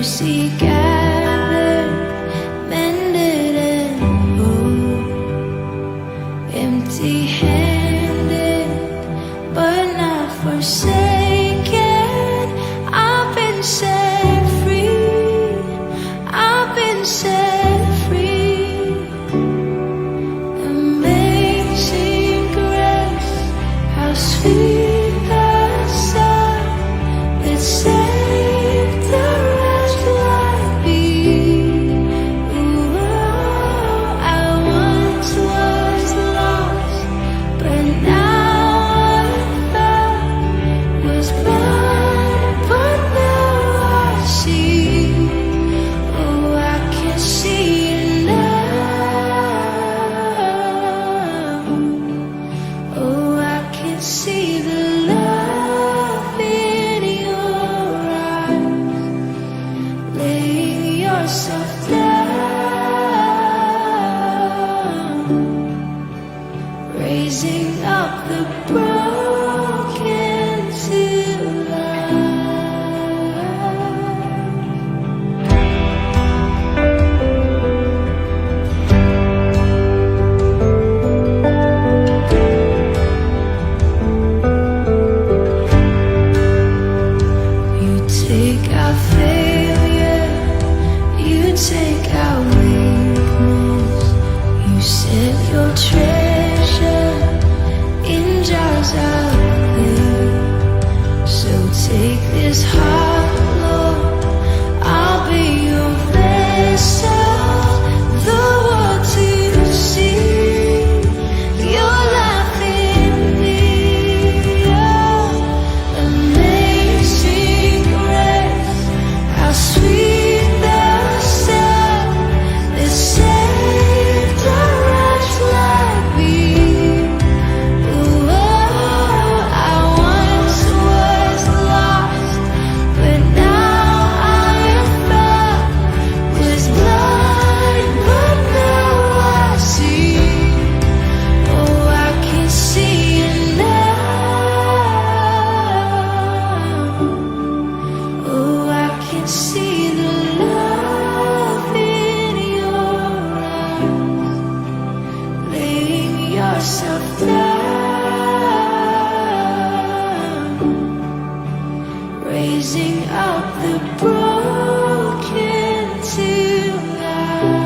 mercy gathered, mended and whole, empty-handed, but not forsaken. I've been set free. I've been set free. Amazing grace, how sweet the sound that saved a wretch like me. Ooh, I once was lost, but now I'm found. Was blind, but now I see. Oh, I can see it now. Oh, I can see the love in your eyes, laying yourself down, raising up the broken to life. You take our failure, you take our weakness, you set your treasure in jars of clay. So take this heart, Lord, I'll be your vessel, the world to see your life in me. Oh, amazing grace, how sweet the sound that saved a wretch like me. Ooh, I once was lost, but now I am found. Was blind, but now I see. Oh, I can see it now. Oh, I can see the love in your eyes, laying yourself down, raising up the broken to life.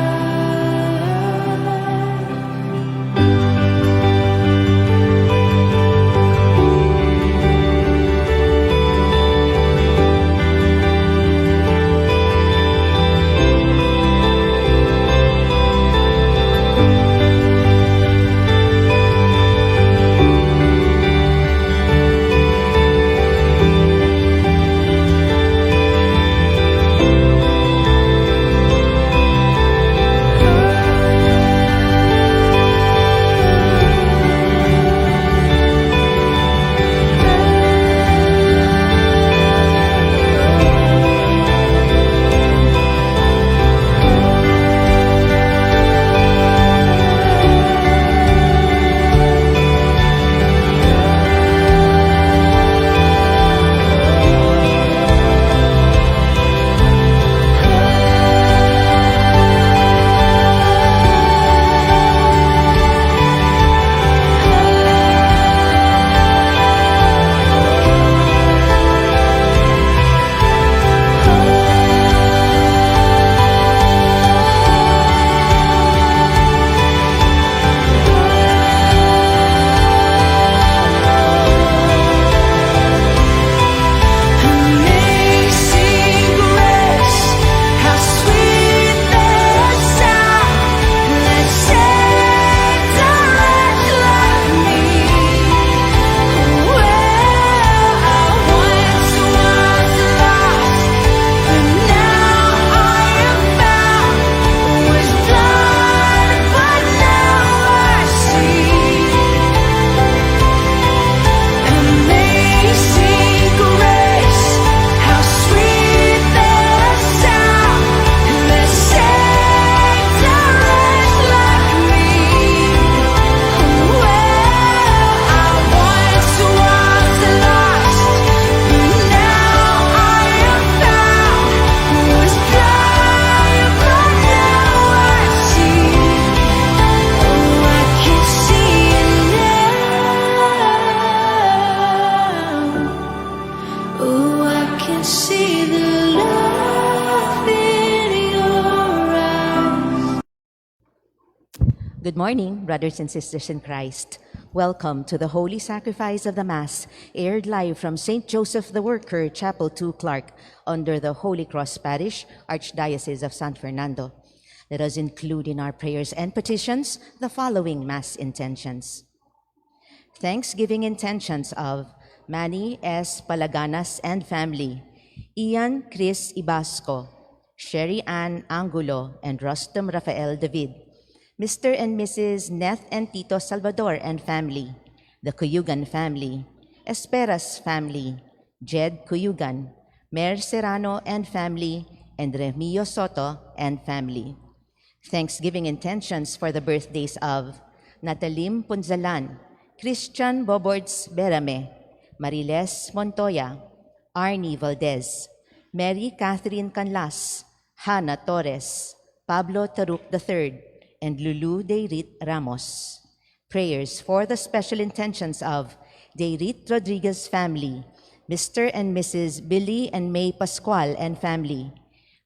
see the love in your eyes. Good morning, brothers and sisters in Christ. Welcome to the Holy Sacrifice of the Mass, aired live from St. Joseph the Worker, Chapel 2, Clark, under the Holy Cross Parish, Archdiocese of San Fernando. Let us include in our prayers and petitions the following Mass intentions. Thanksgiving intentions of Manny S. Palaganas and family, Ian Chris Ibasco, Sherry Ann Angulo, and Rostam Rafael David, Mr. and Mrs. Neth and Tito Salvador and family, the Cuyugan family, Esperas family, Jed Cuyugan, Mer Serrano and family, and Remio Soto and family. Thanksgiving intentions for the birthdays of Natalim Punzalan, Christian Bobords Berame, Mariles Montoya, Arnie Valdez, Mary Catherine Canlas, Hannah Torres, Pablo Taruk III, and Lulu Deirit Ramos. Prayers for the special intentions of Deirit Rodriguez family, Mr. and Mrs. Billy and May Pascual and family,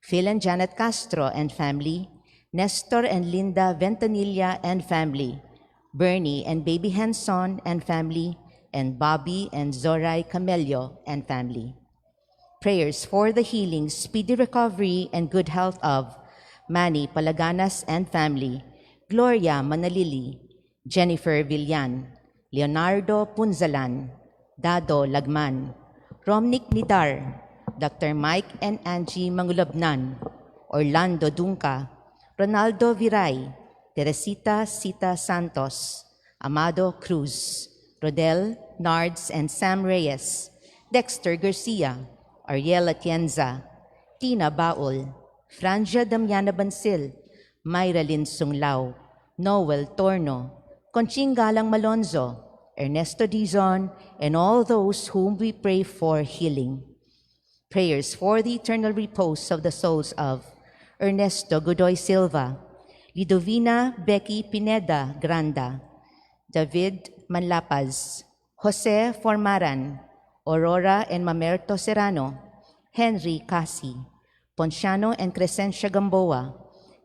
Phil and Janet Castro and family, Nestor and Linda Ventanilla and family, Bernie and Baby Hanson and family, and Bobby and Zoray Camello and family. Prayers for the healing, speedy recovery, and good health of Manny Palaganas and family, Gloria Manalili, Jennifer Villan, Leonardo Punzalan, Dado Lagman, Romnick Nidar, Dr. Mike and Angie Mangulabnan, Orlando Dunca, Ronaldo Viray, Teresita Sita Santos, Amado Cruz, Rodel Nards and Sam Reyes, Dexter Garcia, Ariela Tienza, Tina Baul, Franja Damiana Bansil, Myra Lynn Sunglao, Noel Torno, Conching Galang Malonzo, Ernesto Dizon, and all those whom we pray for healing. Prayers for the eternal repose of the souls of Ernesto Godoy Silva, Lidovina Becky Pineda Granda, David Manlapaz, Jose Formaran, Aurora and Mamerto Serrano, Henry Casi, Ponciano and Crescencia Gamboa,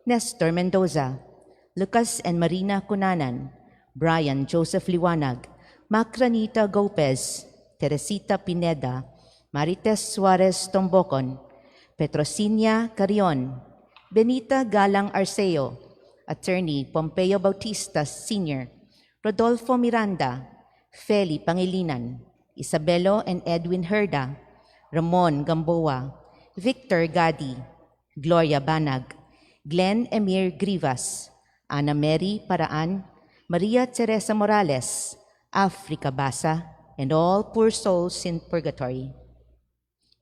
Nestor Mendoza, Lucas and Marina Cunanan, Brian Joseph Liwanag, Macranita Gopez, Teresita Pineda, Marites Suarez Tombocon, Petrosinia Carion, Benita Galang Arceo, Attorney Pompeo Bautista Sr., Rodolfo Miranda, Feli Pangilinan, Isabelo and Edwin Herda, Ramon Gamboa, Victor Gadi, Gloria Banag, Glenn Emir Grivas, Ana Mary Paraan, Maria Teresa Morales, Africa Basa, and all poor souls in purgatory.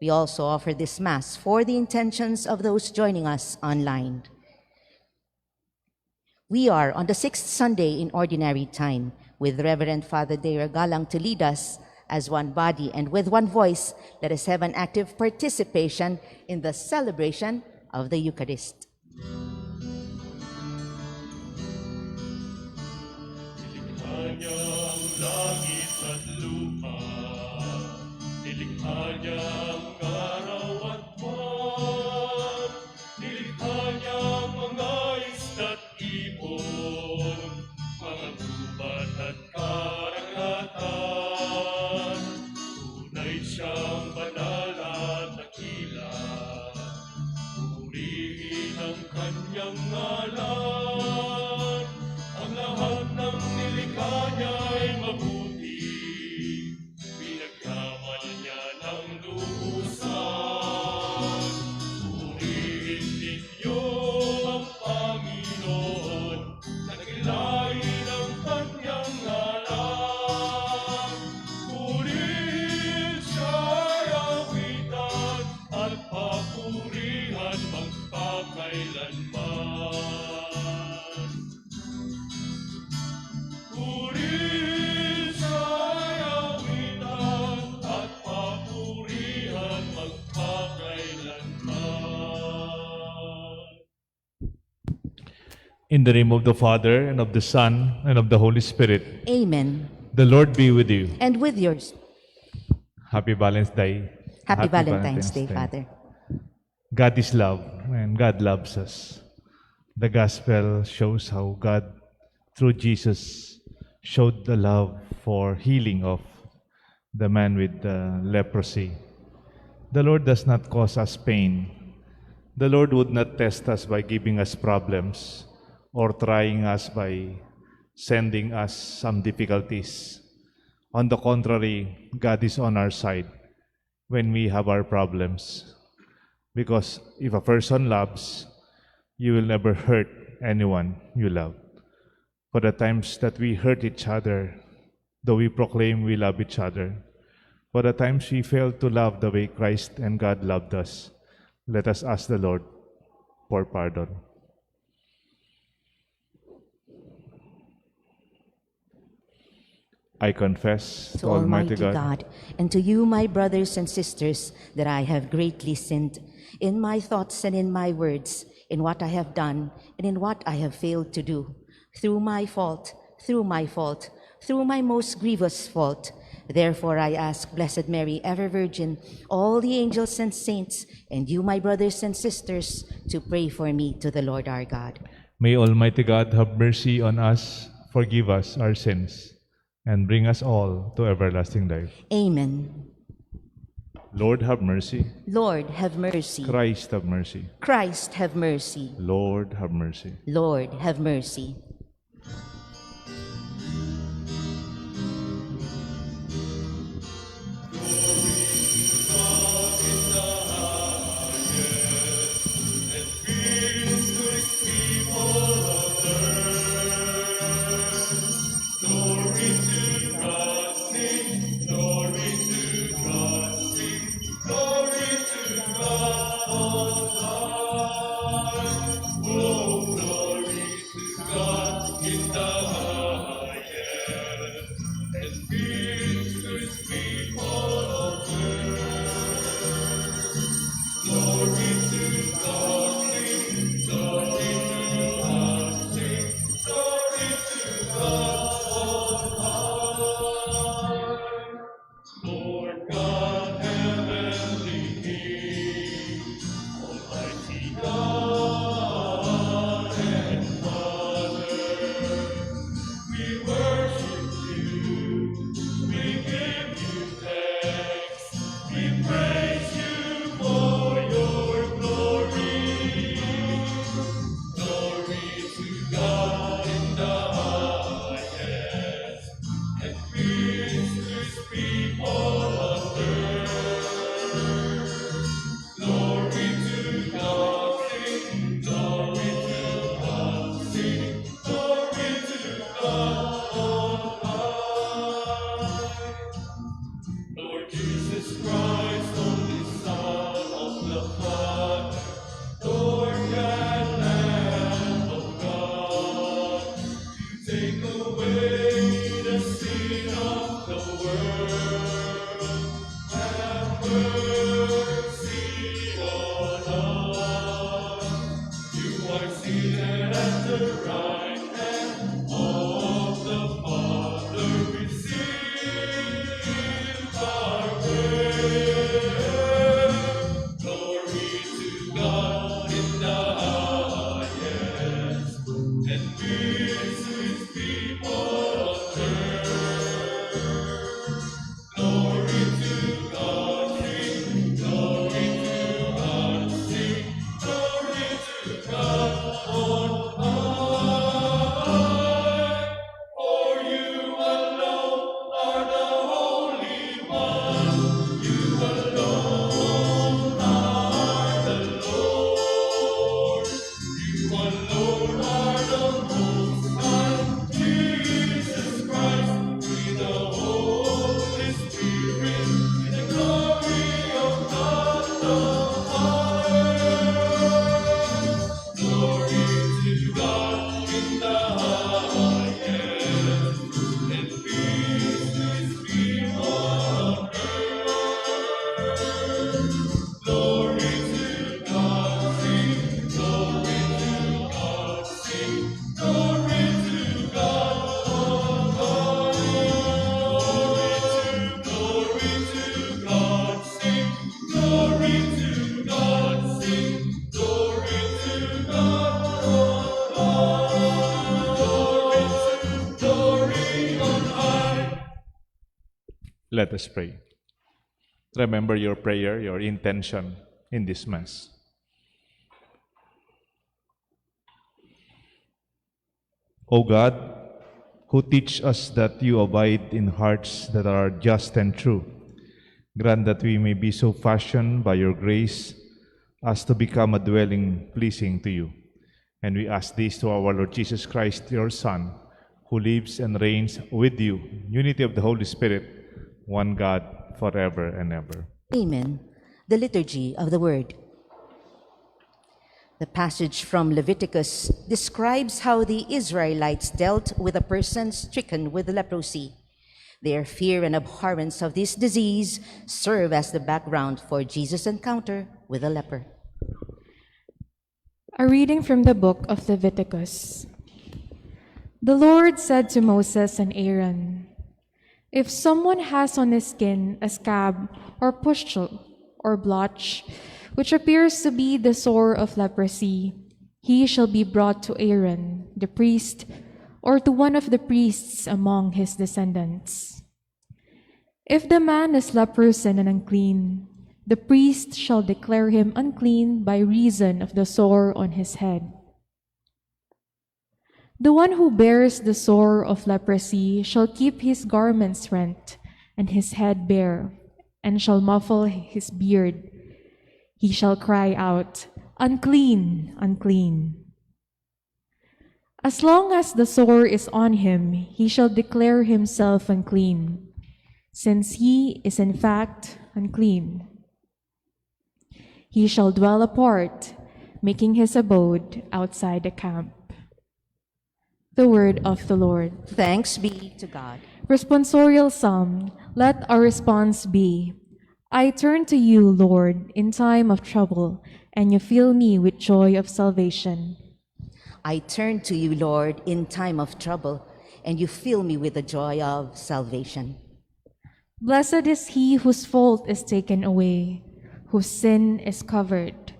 We also offer this Mass for the intentions of those joining us online. We are on the 6th Sunday in Ordinary Time with Reverend Father Dara Galang to lead us as one body, and with one voice, let us have an active participation in the celebration of the Eucharist. Nilikha ang langit at lupa, nilikha ang araw at buwan, nilikha ang mga isda't ibon, mga gubat at karagatan. Tunay siyang banal at dakila, purihin ang kanyang ngalan. Ang lahat ng nilikha niya ay mabuti, pinagkamal niya ng lubusan. Purihin ninyo ang Panginoon, nagilain ang kanyang ngalan. Purihin siya'y awitan at papurihan magpakailanman. Purihin siya'y awitan at papurihan magpakailanman. In the name of the Father, and of the Son, and of the Holy Spirit. Amen. The Lord be with you. And with yours. Happy Valentine's Day. Happy Happy Valentine's Day, Valentine's Day. Father. God is love, and God loves us. The gospel shows how God, through Jesus, showed the love for healing of the man with the leprosy. The Lord does not cause us pain. The Lord would not test us by giving us problems or trying us by sending us some difficulties. On the contrary, God is on our side when we have our problems. Because if a person loves, you will never hurt anyone you love. For the times that we hurt each other, though we proclaim we love each other, for the times we fail to love the way Christ and God loved us, let us ask the Lord for pardon. I confess To Almighty God, and to you, my brothers and sisters, that I have greatly sinned in my thoughts and in my words, in what I have done and in what I have failed to do, through my fault, through my most grievous fault. Therefore I ask Blessed Mary, ever Virgin, all the angels and saints, and you, my brothers and sisters, to pray for me to the Lord our God. May Almighty God have mercy on us, forgive us our sins, and bring us all to everlasting life. Amen. Lord, have mercy. Lord, have mercy. Christ, have mercy. Christ, have mercy. Lord, have mercy. Lord, have mercy. Glory to God. Let us pray. Remember your prayer, your intention in this Mass. O God, who teach us that you abide in hearts that are just and true, grant that we may be so fashioned by your grace as to become a dwelling pleasing to you. And we ask this to our Lord Jesus Christ, your Son, who lives and reigns with you, unity of the Holy Spirit, one God, forever and ever. Amen. The Liturgy of the Word. The passage from Leviticus describes how the Israelites dealt with a person stricken with leprosy. Their fear and abhorrence of this disease serve as the background for Jesus' encounter with a leper. A reading from the book of Leviticus. The Lord said to Moses and Aaron, "If someone has on his skin a scab or pustule or blotch, which appears to be the sore of leprosy, he shall be brought to Aaron, the priest, or to one of the priests among his descendants. If the man is leprous and unclean, the priest shall declare him unclean by reason of the sore on his head. The one who bears the sore of leprosy shall keep his garments rent and his head bare, and shall muffle his beard. He shall cry out, 'Unclean, unclean.' As long as the sore is on him, he shall declare himself unclean, since he is in fact unclean. He shall dwell apart, making his abode outside the camp." The word of the Lord. Thanks be to God. Responsorial Psalm. Let our response be, "I turn to you, Lord, in time of trouble, and you fill me with joy of salvation." I turn to you, Lord, in time of trouble, and you fill me with the joy of salvation. Blessed is he whose fault is taken away, whose sin is covered.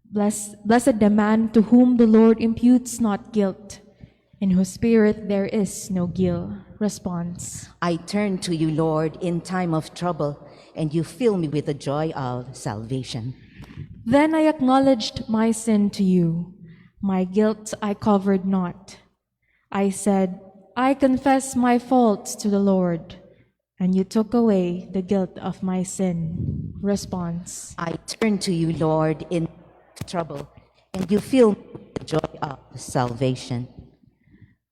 Blessed the man to whom the Lord imputes not guilt, in whose spirit there is no guilt. Response. I turn to you, Lord, in time of trouble, and you fill me with the joy of salvation. Then I acknowledged my sin to you. My guilt I covered not. I said, "I confess my faults to the Lord," and you took away the guilt of my sin. Response. I turn to you, Lord, in trouble, and you fill me with the joy of salvation.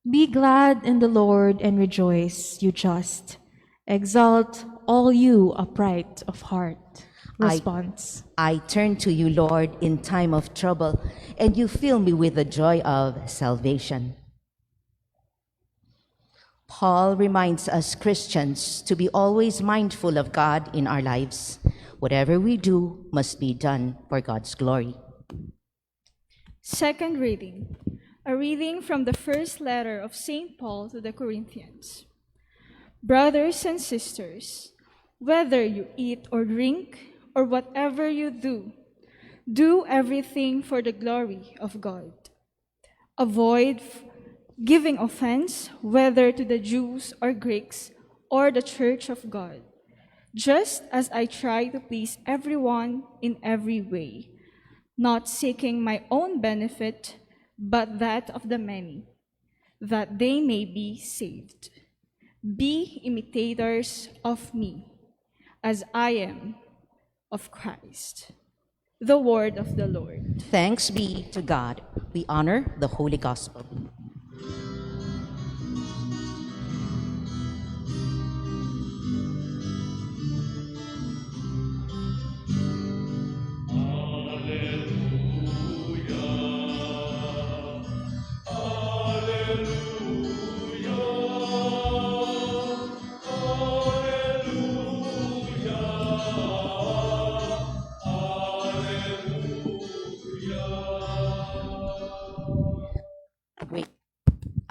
Be glad in the Lord and rejoice, you just. Exult, all you upright of heart. Response. I turn to you, Lord, in time of trouble, and you fill me with the joy of salvation. Paul reminds us Christians to be always mindful of God in our lives. Whatever we do must be done for God's glory. Second reading, a reading from the first letter of St. Paul to the Corinthians. Brothers and sisters, whether you eat or drink, or whatever you do everything for the glory of God. Avoid giving offense, whether to the Jews or Greeks, or the church of God, just as I try to please everyone in every way, not seeking my own benefit, but that of the many, that they may be saved. Be imitators of me, as I am of Christ. The word of the Lord. Thanks be to God. We honor the Holy Gospel.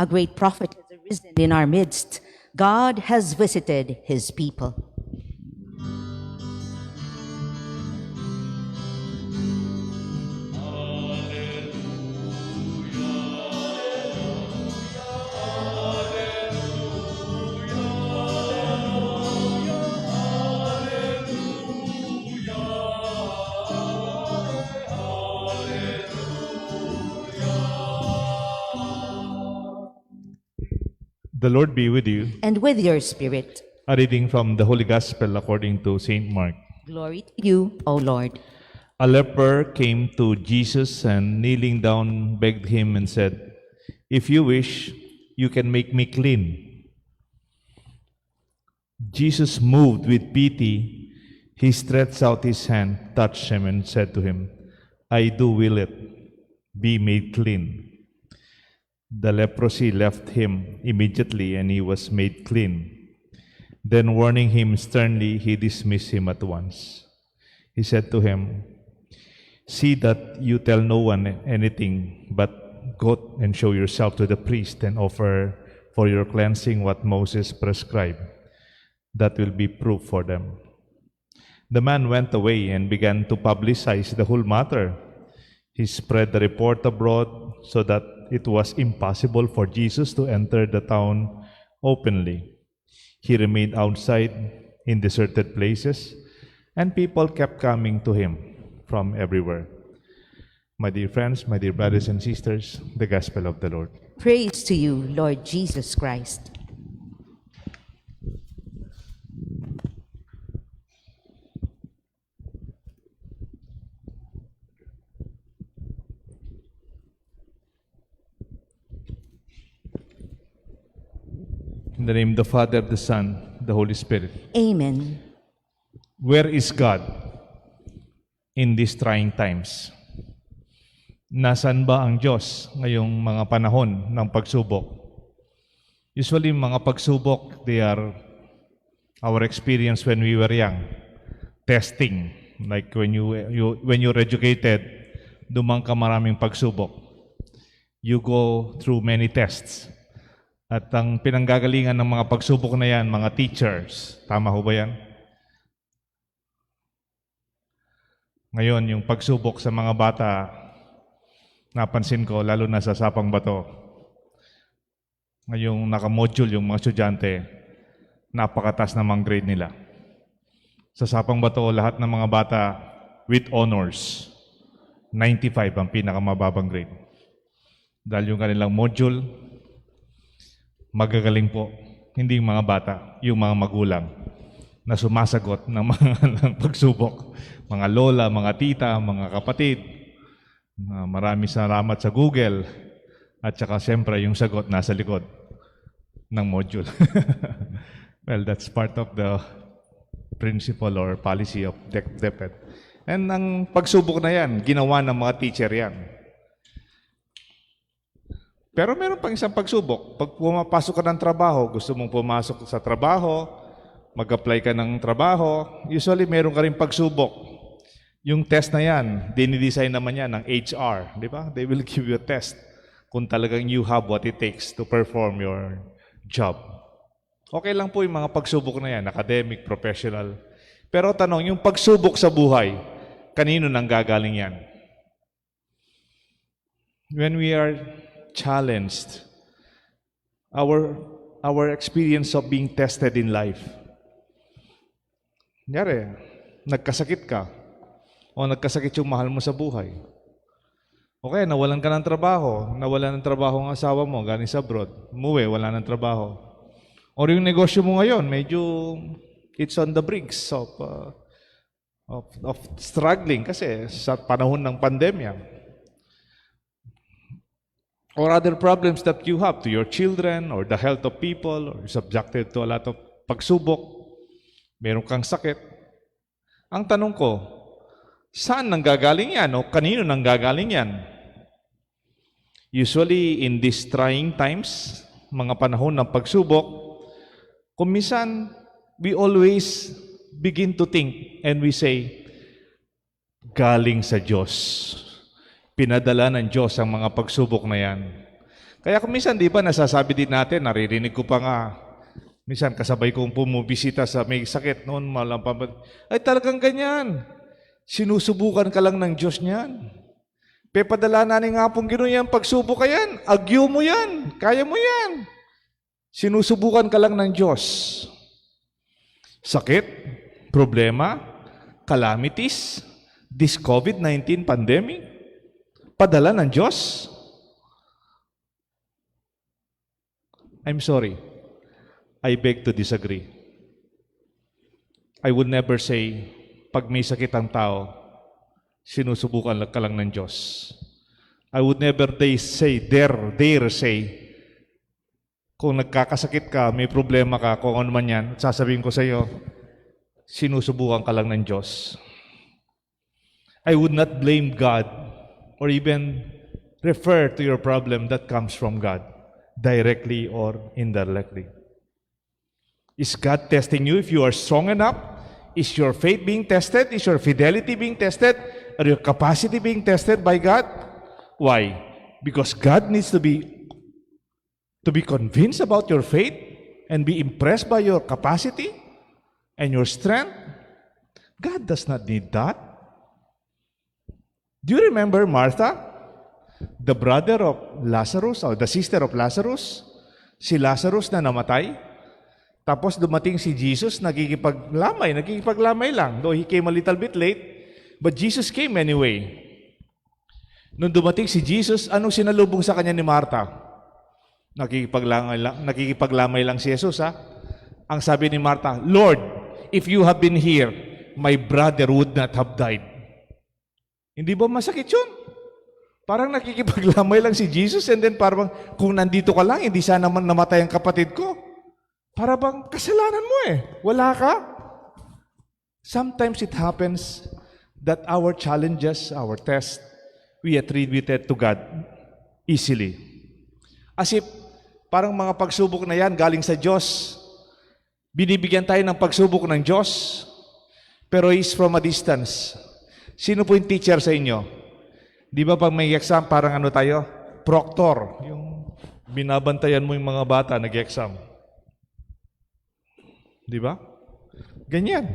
A great prophet has arisen in our midst. God has visited his people. The Lord be with you. And with your spirit. A reading from the Holy Gospel according to Saint Mark. Glory to you, O Lord. A leper came to Jesus and kneeling down begged him and said, "If you wish, you can make me clean." Jesus, moved with pity, he stretched out his hand, touched him, and said to him, "I do will it. Be made clean." The leprosy left him immediately, and he was made clean. Then, warning him sternly, he dismissed him at once. He said to him, "See that you tell no one anything, but go and show yourself to the priest and offer for your cleansing what Moses prescribed. That will be proof for them." The man went away and began to publicize the whole matter. He spread the report abroad so that it was impossible for Jesus to enter the town openly. He remained outside in deserted places, and people kept coming to him from everywhere. My dear friends, my dear brothers and sisters, the Gospel of the Lord. Praise to you, Lord Jesus Christ. In the name of the Father, the Son, the Holy Spirit. Amen. Where is God in these trying times? Nasaan ba ang Diyos ngayong mga panahon ng pagsubok? Usually, mga pagsubok, they are our experience when we were young. Testing. Like when you're educated, dumang ka maraming pagsubok. You go through many tests. At ang pinanggagalingan ng mga pagsubok na yan, mga teachers. Tama ho ba yan? Ngayon, yung pagsubok sa mga bata, napansin ko, lalo na sa Sapang Bato. Ngayong naka-module yung mga estudyante, napakatas na mga grade nila. Sa Sapang Bato, lahat ng mga bata with honors, 95 ang pinakamababang grade. Dahil yung kanilang module, magagaling po, hindi yung mga bata, yung mga magulang na sumasagot ng mga ng pagsubok. Mga lola, mga tita, mga kapatid. Maraming salamat sa Google. At saka siyempre yung sagot nasa likod ng module. Well, that's part of the principle or policy of DepEd. And ang pagsubok na yan, ginawa ng mga teacher yan. Pero meron pang isang pagsubok. Pag pumapasok ka ng trabaho, gusto mong pumasok sa trabaho, mag-apply ka ng trabaho, usually meron ka rin pagsubok. Yung test na yan, dinidesign naman yan ng HR, di ba? They will give you a test kung talagang you have what it takes to perform your job. Okay lang po yung mga pagsubok na yan, academic, professional. Pero tanong, yung pagsubok sa buhay, kanino nang gagaling yan? When we are challenged, our experience of being tested in life. Kunyari, nagkasakit ka, o nagkasakit yung mahal mo sa buhay. Okay, nawalan ka ng trabaho, nawalan ng trabaho ang asawa mo, galing sa abroad, umuwi, wala ng trabaho. O yung negosyo mo ngayon, medyo it's on the brink of struggling kasi sa panahon ng pandemya. Or other problems that you have to your children or the health of people or subjected to a lot of pagsubok, meron kang sakit. Ang tanong ko, saan nanggagaling yan o kanino nanggagaling yan? Usually in these trying times, mga panahon ng pagsubok, kung minsan, we always begin to think and we say, galing sa Diyos. Pinadala ng Diyos ang mga pagsubok na yan. Kaya kung minsan, di ba, nasasabi din natin, naririnig ko pa nga, minsan kasabay kong pumubisita sa may sakit noon, ay talagang ganyan. Sinusubukan ka lang ng Diyos niyan. Pepadala na ni nga pong gano'n yan, pagsubok ka yan, agyo mo yan, kaya mo yan. Sinusubukan ka lang ng Diyos. Sakit, problema, calamities, this COVID-19 pandemic, padala ng Diyos? I'm sorry. I beg to disagree. I would never say, pag may sakit ang tao, sinusubukan ka lang ng Diyos. I would never dare say, kung nagkakasakit ka, may problema ka, kung ano man yan, sasabihin ko sa iyo, sinusubukan ka lang ng Diyos. I would not blame God or even refer to your problem that comes from God, directly or indirectly. Is God testing you if you are strong enough? Is your faith being tested? Is your fidelity being tested? Are your capacity being tested by God? Why? Because God needs to be convinced about your faith and be impressed by your capacity and your strength. God does not need that. Do you remember Martha? The brother of Lazarus or the sister of Lazarus? Si Lazarus na namatay. Tapos dumating si Jesus, nakikipaglamay lang. Though he came a little bit late, but Jesus came anyway. Nung dumating si Jesus, anong sinalubong sa kanya ni Martha? Nakikipaglamay lang si Jesus, ha? Ang sabi ni Martha, Lord, if you have been here, my brother would not have died. Hindi ba masakit yun? Parang nakikipaglamay lang si Jesus and then parang kung nandito ka lang, hindi sana namatay ang kapatid ko. Para bang kasalanan mo eh. Wala ka. Sometimes it happens that our challenges, our tests, we attribute it to God easily. As if parang mga pagsubok na yan galing sa Diyos. Binibigyan tayo ng pagsubok ng Diyos, pero is from a distance. Sino po yung teacher sa inyo? Di ba pag may exam, parang ano tayo? Proctor. Yung binabantayan mo yung mga bata nag-exam. Di ba? Ganyan.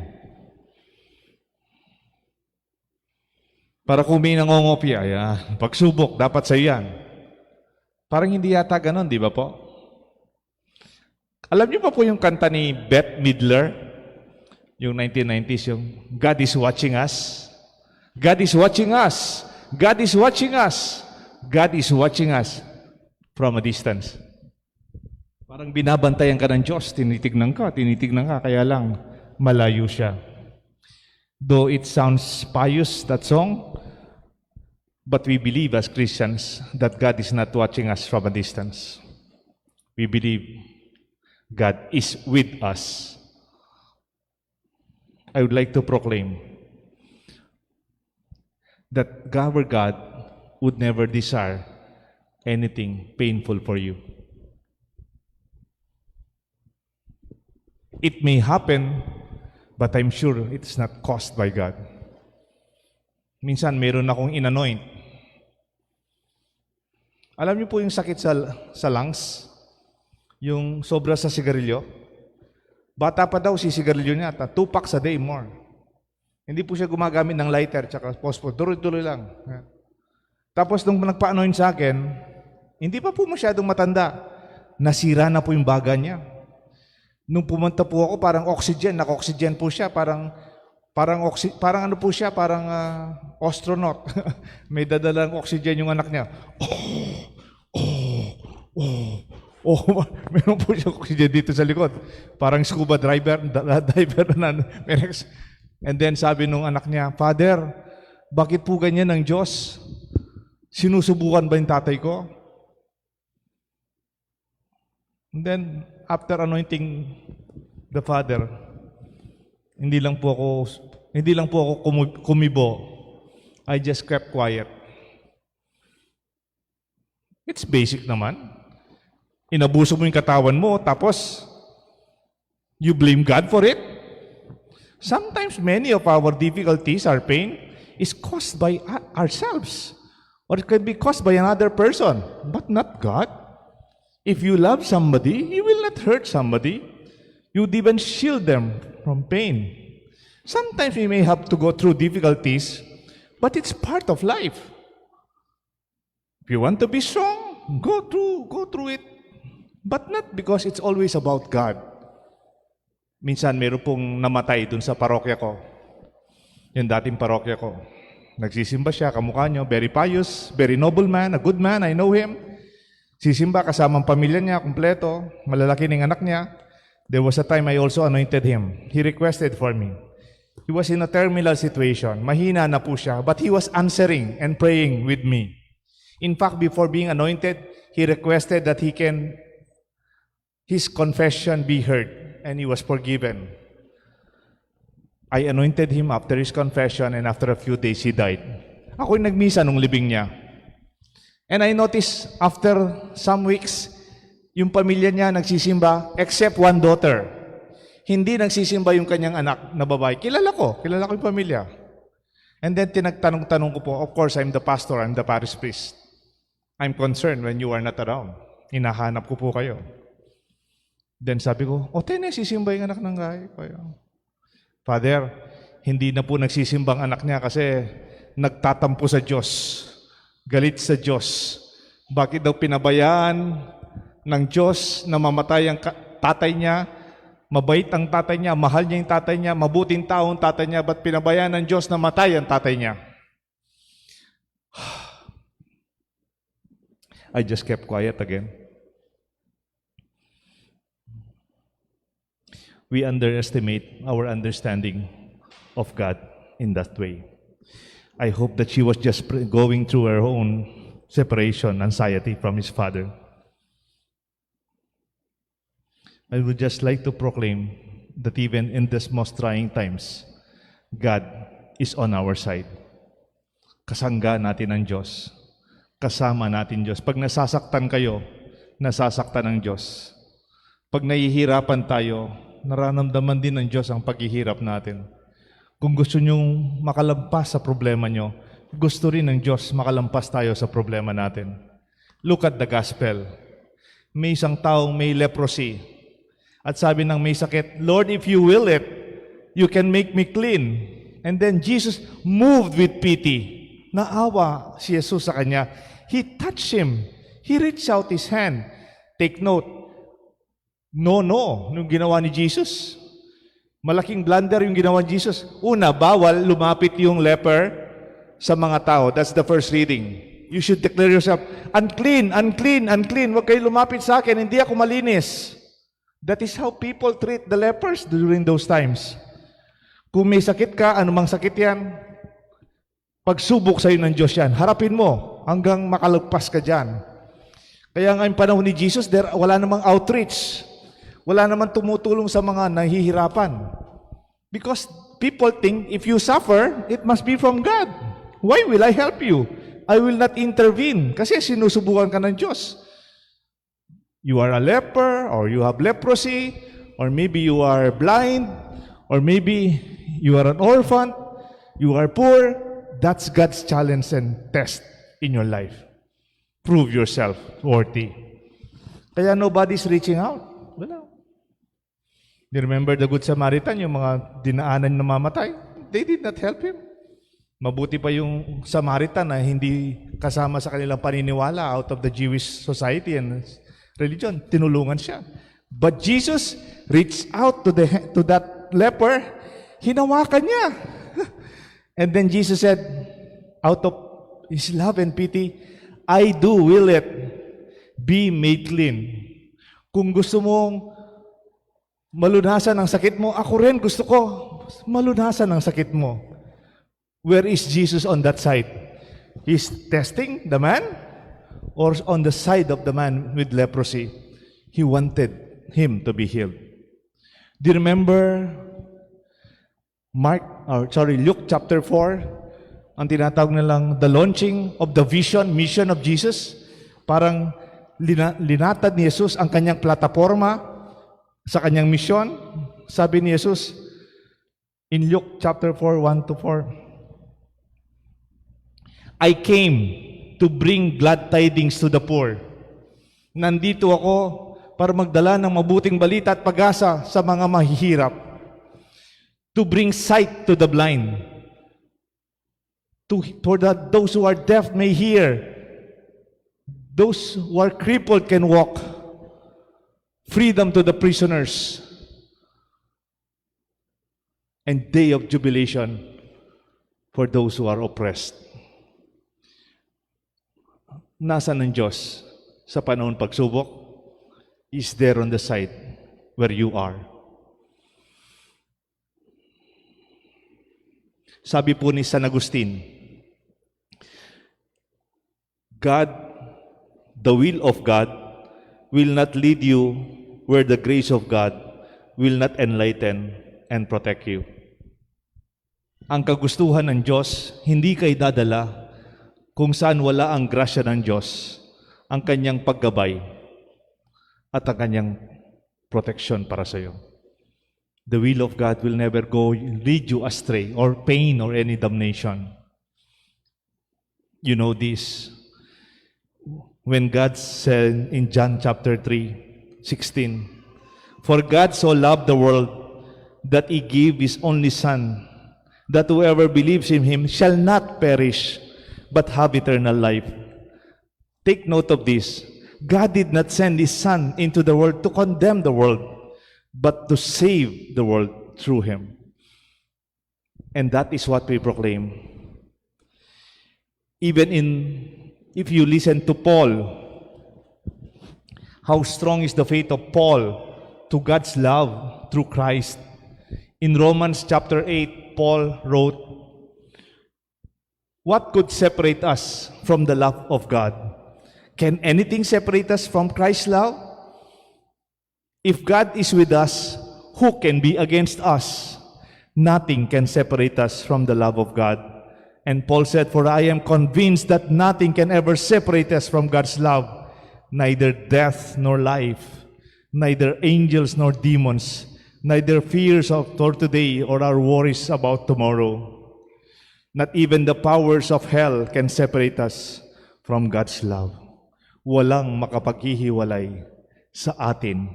Para kung may nangongopya, yan. Pagsubok, dapat sa yan. Parang hindi yata ganon, di ba po? Alam niyo pa po yung kanta ni Bette Midler? Yung 1990s, yung God is watching us. God is watching us. God is watching us. God is watching us from a distance. Parang binabantayan ka ng Diyos, tinitignan ka, kaya lang malayo siya. Though it sounds pious, that song, but we believe as Christians that God is not watching us from a distance. We believe God is with us. I would like to proclaim that our God would never desire anything painful for you. It may happen, but I'm sure it's not caused by God. Minsan, meron akong inanoint. Alam niyo po yung sakit sa lungs? Yung sobra sa sigarilyo? Bata pa daw si sigarilyo niya, 2 packs a day more. Hindi po siya gumagamit ng lighter tsaka phosphor. Tuloy-tuloy lang. Tapos nung nagpa-anoint sa akin, hindi pa po masyadong matanda. Nasira na po yung baga niya. Nung pumunta po ako, parang oxygen, naka-oxygen po siya, parang ano po siya, parang astronaut. May dadalang oxygen yung anak niya. Meron po siya oxygen dito sa likod. Parang scuba diver na. And then sabi nung anak niya, Father, bakit po ganyan ng Diyos? Sinusubukan ba yung tatay ko? And then, after anointing the Father, hindi lang po ako kumibo. I just kept quiet. It's basic naman. Inabuso mo yung katawan mo, tapos you blame God for it. Sometimes many of our difficulties, our pain, is caused by ourselves. Or it can be caused by another person, but not God. If you love somebody, you will not hurt somebody. You would even shield them from pain. Sometimes we may have to go through difficulties, but it's part of life. If you want to be strong, go through it. But not because it's always about God. Minsan, meron pong namatay dun sa parokya ko. Yung dating parokya ko. Nagsisimba siya, kamukha nyo, very pious, very noble man, a good man, I know him. Sisimba kasamang pamilya niya, kumpleto, malalaki ng anak niya. There was a time I also anointed him. He requested for me. He was in a terminal situation. Mahina na po siya, but he was answering and praying with me. In fact, before being anointed, he requested that his confession be heard, and he was forgiven. I anointed him after his confession, and after a few days, he died. Ako'y nagmisa nung libing niya. And I noticed after some weeks, yung pamilya niya nagsisimba, except one daughter. Hindi nagsisimba yung kanyang anak na babae. Kilala ko yung pamilya. And then tinagtanong-tanong ko po, of course, I'm the pastor, I'm the parish priest. I'm concerned when you are not around. Hinahanap ko po kayo. Then sabi ko, tayo nagsisimba yung anak ng gay. Father, hindi na po nagsisimbang anak niya kasi nagtatampo sa Diyos. Galit sa Diyos. Bakit daw pinabayaan ng Diyos na mamatay ang tatay niya? Mabait ang tatay niya, mahal niya yung tatay niya, mabuting tao ang tatay niya, ba't pinabayaan ng Diyos na matay ang tatay niya? I just kept quiet again. We underestimate our understanding of God in that way. I hope that she was just going through her own separation, anxiety from his father. I would just like to proclaim that even in this most trying times, God is on our side. Kasangga natin ang Diyos. Kasama natin Diyos. Pag nasasaktan kayo, nasasaktan ng Diyos. Pag nahihirapan tayo, nararamdaman din ng Diyos ang paghihirap natin. Kung gusto nyong makalampas sa problema nyo, gusto rin ng Diyos makalampas tayo sa problema natin. Look at the gospel. May isang taong may leprosy. At sabi ng may sakit, Lord, if you will it, you can make me clean. And then Jesus moved with pity. Naawa si Jesus sa kanya. He touched him. He reached out his hand. Take note, no, nung ginawa ni Jesus. Malaking blunder yung ginawa ni Jesus. Una, bawal lumapit yung leper sa mga tao. That's the first reading. You should declare yourself, unclean, unclean, unclean. Huwag kayo lumapit sa akin, hindi ako malinis. That is how people treat the lepers during those times. Kung may sakit ka, anumang sakit yan, pagsubok sa'yo ng Diyos yan. Harapin mo hanggang makalagpas ka dyan. Kaya nga yung panahon ni Jesus, wala namang outreach. Wala namang tumutulong sa mga nahihirapan. Because people think if you suffer, it must be from God. Why will I help you? I will not intervene. Kasi sinusubukan ka ng Diyos. You are a leper, or you have leprosy, or maybe you are blind, or maybe you are an orphan, you are poor. That's God's challenge and test in your life. Prove yourself worthy. Kaya nobody's reaching out. Wala. Do you remember the Good Samaritan, yung mga dinaanan na mamatay? They did not help him. Mabuti pa yung Samaritan na hindi kasama sa kanilang paniniwala out of the Jewish society and religion. Tinulungan siya. But Jesus reached out to that leper. Hinawakan niya. And then Jesus said, out of His love and pity, I do will it be made clean. Kung gusto mong malunasan ang sakit mo, ako rin gusto ko malunasan ang sakit mo. Where is Jesus on that side? He's testing the man, or on the side of the man with leprosy? He wanted him to be healed. Do you remember Luke chapter 4? Ang tinatawag nilang the launching of the mission of Jesus. Parang linatad ni Jesus ang kanyang plataforma sa kanyang mission. Sabi ni Jesus in Luke chapter 4, 1-4, I came to bring glad tidings to the poor. Nandito ako para magdala ng mabuting balita at pag-asa sa mga mahihirap. To bring sight to the blind. For that those who are deaf may hear. Those who are crippled can walk. Freedom to the prisoners. And day of jubilation for those who are oppressed. Nasaan ang Diyos sa panahon pagsubok? Is there on the side where you are. Sabi po ni San Agustin, God, the will of God, will not lead you where the grace of God will not enlighten and protect you. Ang kagustuhan ng Diyos, hindi kay dadala kung saan wala ang grasya ng Diyos, ang kanyang paggabay at ang kanyang protection para sa iyo. The will of God will never lead you astray or pain or any damnation. You know this. When God said in John chapter 3:16, "For God so loved the world that He gave His only Son, that whoever believes in Him shall not perish, but have eternal life." Take note of this. God did not send His Son into the world to condemn the world, but to save the world through Him. And that is what we proclaim. Even if you listen to Paul, how strong is the faith of Paul to God's love through Christ. In Romans chapter 8, Paul wrote, "What could separate us from the love of God? Can anything separate us from Christ's love? If God is with us, who can be against us? Nothing can separate us from the love of God." And Paul said, "For I am convinced that nothing can ever separate us from God's love, neither death nor life, neither angels nor demons, neither fears of today or our worries about tomorrow. Not even the powers of hell can separate us from God's love." Walang makapaghihiwalay sa atin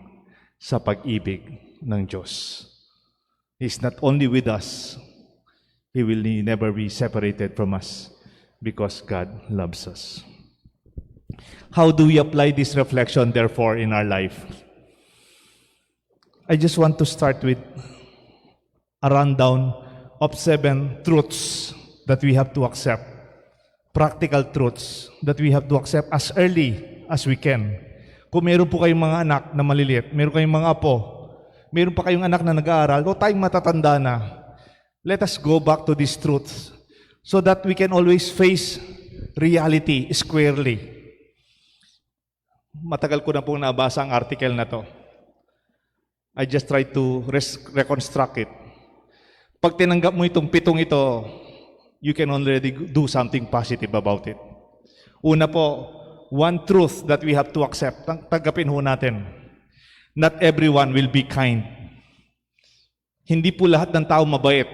sa pag-ibig ng Diyos. He's not only with us, He will never be separated from us because God loves us. How do we apply this reflection, therefore, in our life? I just want to start with a rundown of 7 truths that we have to accept, practical truths that we have to accept as early as we can. Kung meron po kayong mga anak na maliliit, meron kayong mga apo, meron pa kayong anak na nag-aaral, o tayong matatanda na, let us go back to these truths so that we can always face reality squarely. Matagal ko na pong nabasa ang article na to. I just try to reconstruct it. Pag tinanggap mo itong 7 ito, you can already do something positive about it. Una po, one truth that we have to accept. Tanggapin ho natin. Not everyone will be kind. Hindi po lahat ng tao mabait.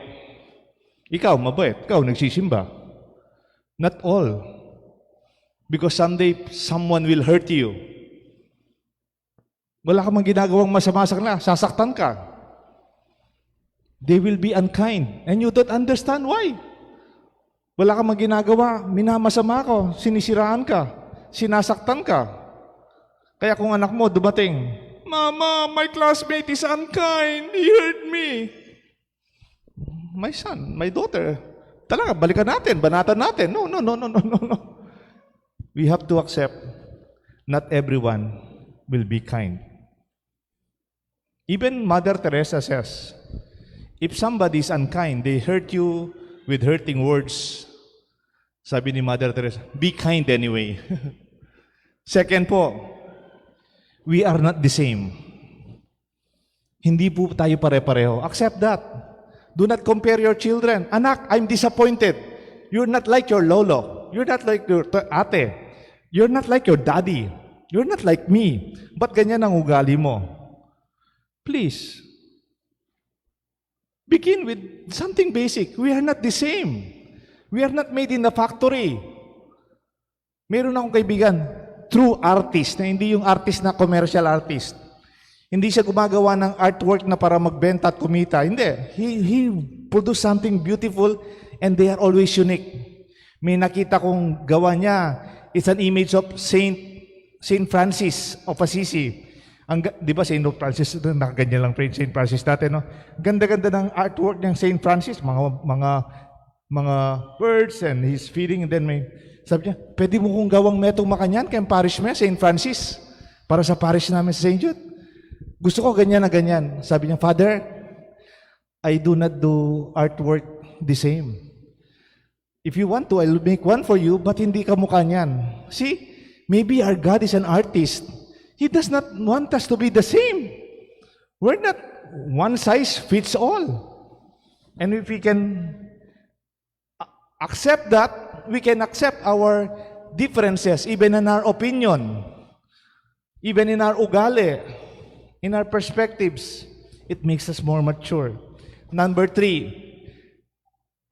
Ikaw, mabait. Ikaw, nagsisimba. Not all. Because someday, someone will hurt you. Wala ka mang ginagawang masama sa kanila, sasaktan ka. They will be unkind. And you don't understand why. Wala ka mang ginagawa, minamasama ko, sinisiraan ka, sinasaktan ka. Kaya kung anak mo dumating, "Mama, my classmate is unkind. He hurt me." My son, my daughter, talaga, balikan natin, banatan natin. No. We have to accept not everyone will be kind. Even Mother Teresa says, if somebody is unkind, they hurt you with hurting words. Sabi ni Mother Teresa, be kind anyway. Second po, we are not the same. Hindi po tayo pare-pareho. Accept that. Do not compare your children. Anak, I'm disappointed. You're not like your lolo. You're not like your ate. You're not like your daddy. You're not like me. Ba't ganyan ang ugali mo? Please. Begin with something basic. We are not the same. We are not made in the factory. Meron akong kaibigan, true artist, na hindi yung artist na commercial artist. Hindi siya gumagawa ng artwork na para magbenta at kumita. Hindi. He produced something beautiful and they are always unique. May nakita kong gawa niya. It's an image of Saint Francis of Assisi. Di ba Saint Francis, nakaganyan lang Saint Francis natin, no? Ganda-ganda ng artwork ng Saint Francis, mga birds and he's feeding, and then sabi niya, pwede mo kong gawang metong makanyan kayong parish mo, Saint Francis, para sa parish namin sa St. Jude. Gusto ko ganyan na ganyan. Sabi niya, Father, I do not do artwork the same. If you want to, I'll make one for you, but hindi ka mukha niyan. See, maybe our God is an artist. He does not want us to be the same. We're not one size fits all. And if we can accept that, we can accept our differences, even in our opinion, even in our ugali, in our perspectives. It makes us more mature. Number 3,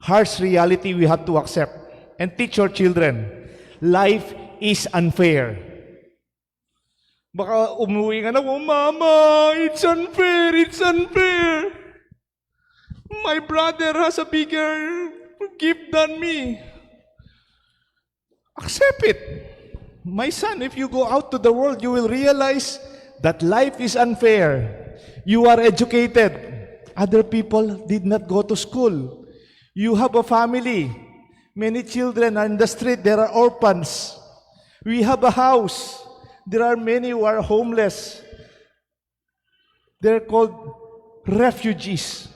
harsh reality we have to accept and teach our children. Life is unfair. Baka umuwi ka na, oh, Mama, it's unfair, it's unfair. My brother has a bigger gift than me. Accept it. My son, if you go out to the world, you will realize that life is unfair. You are educated. Other people did not go to school. You have a family. Many children are in the street. There are orphans. We have a house. There are many who are homeless. They're called refugees.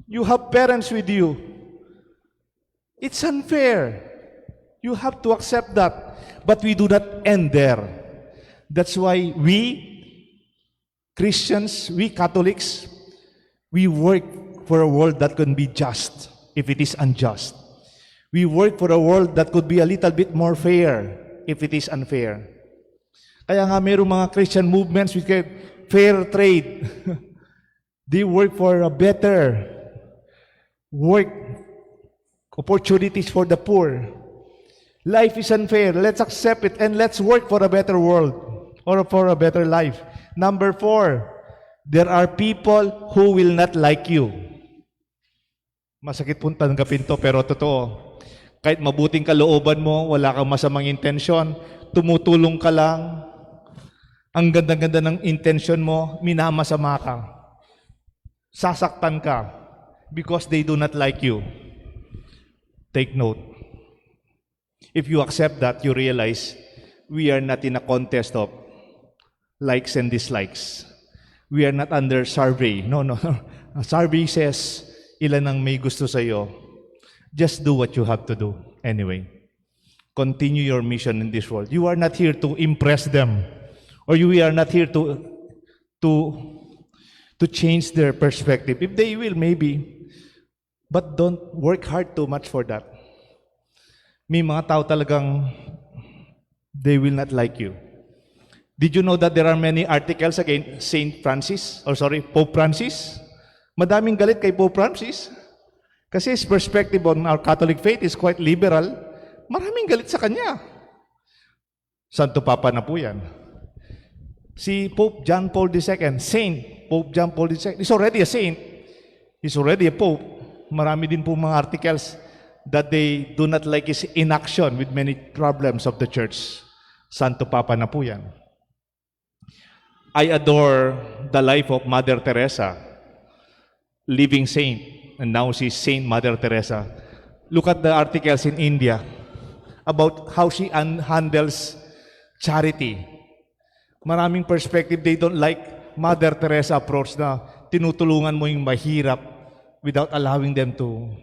You have parents with you. It's unfair. You have to accept that. But we do not end there. That's why we Christians, we Catholics, we work for a world that can be just if it is unjust. We work for a world that could be a little bit more fair if it is unfair. Kaya nga mayroong mga Christian movements which get fair trade. They work for a better work opportunities for the poor. Life is unfair. Let's accept it and let's work for a better world or for a better life. Number 4, there are people who will not like you. Masakit pong tanggapin to, pero totoo. Kahit mabuting kalooban mo, wala kang masamang intensyon, tumutulong ka lang, ang ganda-ganda ng intensyon mo, minamasama ka. Sasaktan ka because they do not like you. Take note. If you accept that, you realize we are not in a contest of likes and dislikes. We are not under survey. No. A survey says, ilan ang may gusto sa iyo. Just do what you have to do. Anyway, continue your mission in this world. You are not here to impress them. Or you are not here to change their perspective. If they will, maybe. But don't work hard too much for that. May mga tao talagang they will not like you. Did you know that there are many articles against Pope Francis? Madaming galit kay Pope Francis. Kasi his perspective on our Catholic faith is quite liberal. Maraming galit sa kanya. Santo Papa na po yan. Si Pope John Paul II, Pope John Paul II, is already a saint. He's already a Pope. Marami din po mga articles that they do not like his inaction with many problems of the church. Santo Papa na po yan. I adore the life of Mother Teresa, living saint, and now she's Saint Mother Teresa. Look at the articles in India about how she handles charity. Maraming perspective, they don't like Mother Teresa approach na tinutulungan mo yung mahirap without allowing them to,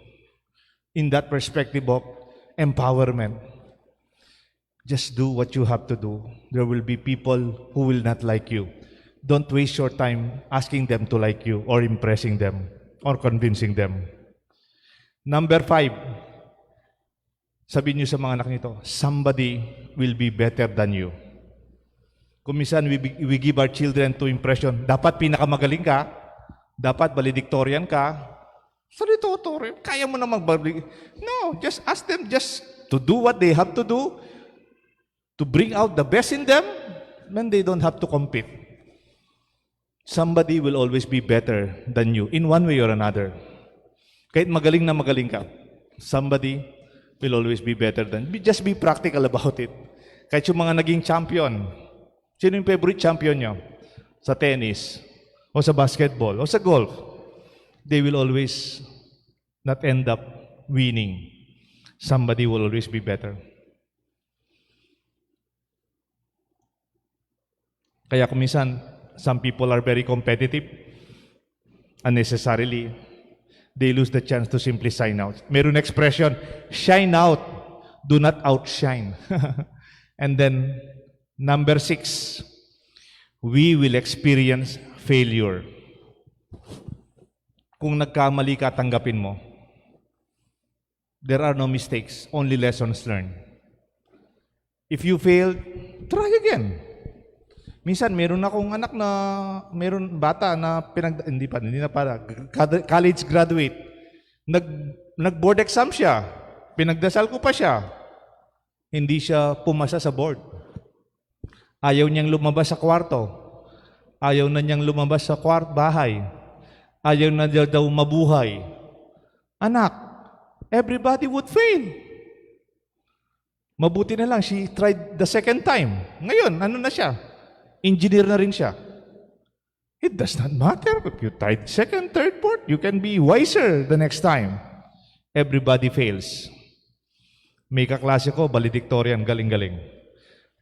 in that perspective of empowerment. Just do what you have to do. There will be people who will not like you. Don't waste your time asking them to like you or impressing them or convincing them. Number 5, sabihin niyo sa mga anak nito, somebody will be better than you. Kung minsan we give our children to impression, dapat pinakamagaling ka, dapat valedictorian ka, salitutorian, kaya mo na No, just ask them just to do what they have to do, to bring out the best in them, then they don't have to compete. Somebody will always be better than you in one way or another. Kahit magaling na magaling ka, somebody will always be better than you. Just be practical about it. Kahit yung mga naging champion, sino yung favorite champion nyo? Sa tennis, o sa basketball, o sa golf, they will always not end up winning. Somebody will always be better. Kaya kung minsan, some people are very competitive, unnecessarily, they lose the chance to simply shine out. Meron expression, shine out, do not outshine. And then, number 6, we will experience failure. Kung nagkamali ka, tanggapin mo. There are no mistakes, only lessons learned. If you failed, try again. Minsan, meron akong anak na, meron bata na hindi na para, college graduate. Nag-board exam siya. Pinagdasal ko pa siya. Hindi siya pumasa sa board. Ayaw niyang lumabas sa kwarto. Ayaw na niyang lumabas sa bahay. Ayaw na daw mabuhay. Anak, everybody would fail. Mabuti na lang, she tried the second time. Ngayon, ano na siya? Engineer na rin siya. It does not matter if you tried second, third, fourth. You can be wiser the next time. Everybody fails. May kaklase ko, valedictorian, galing-galing.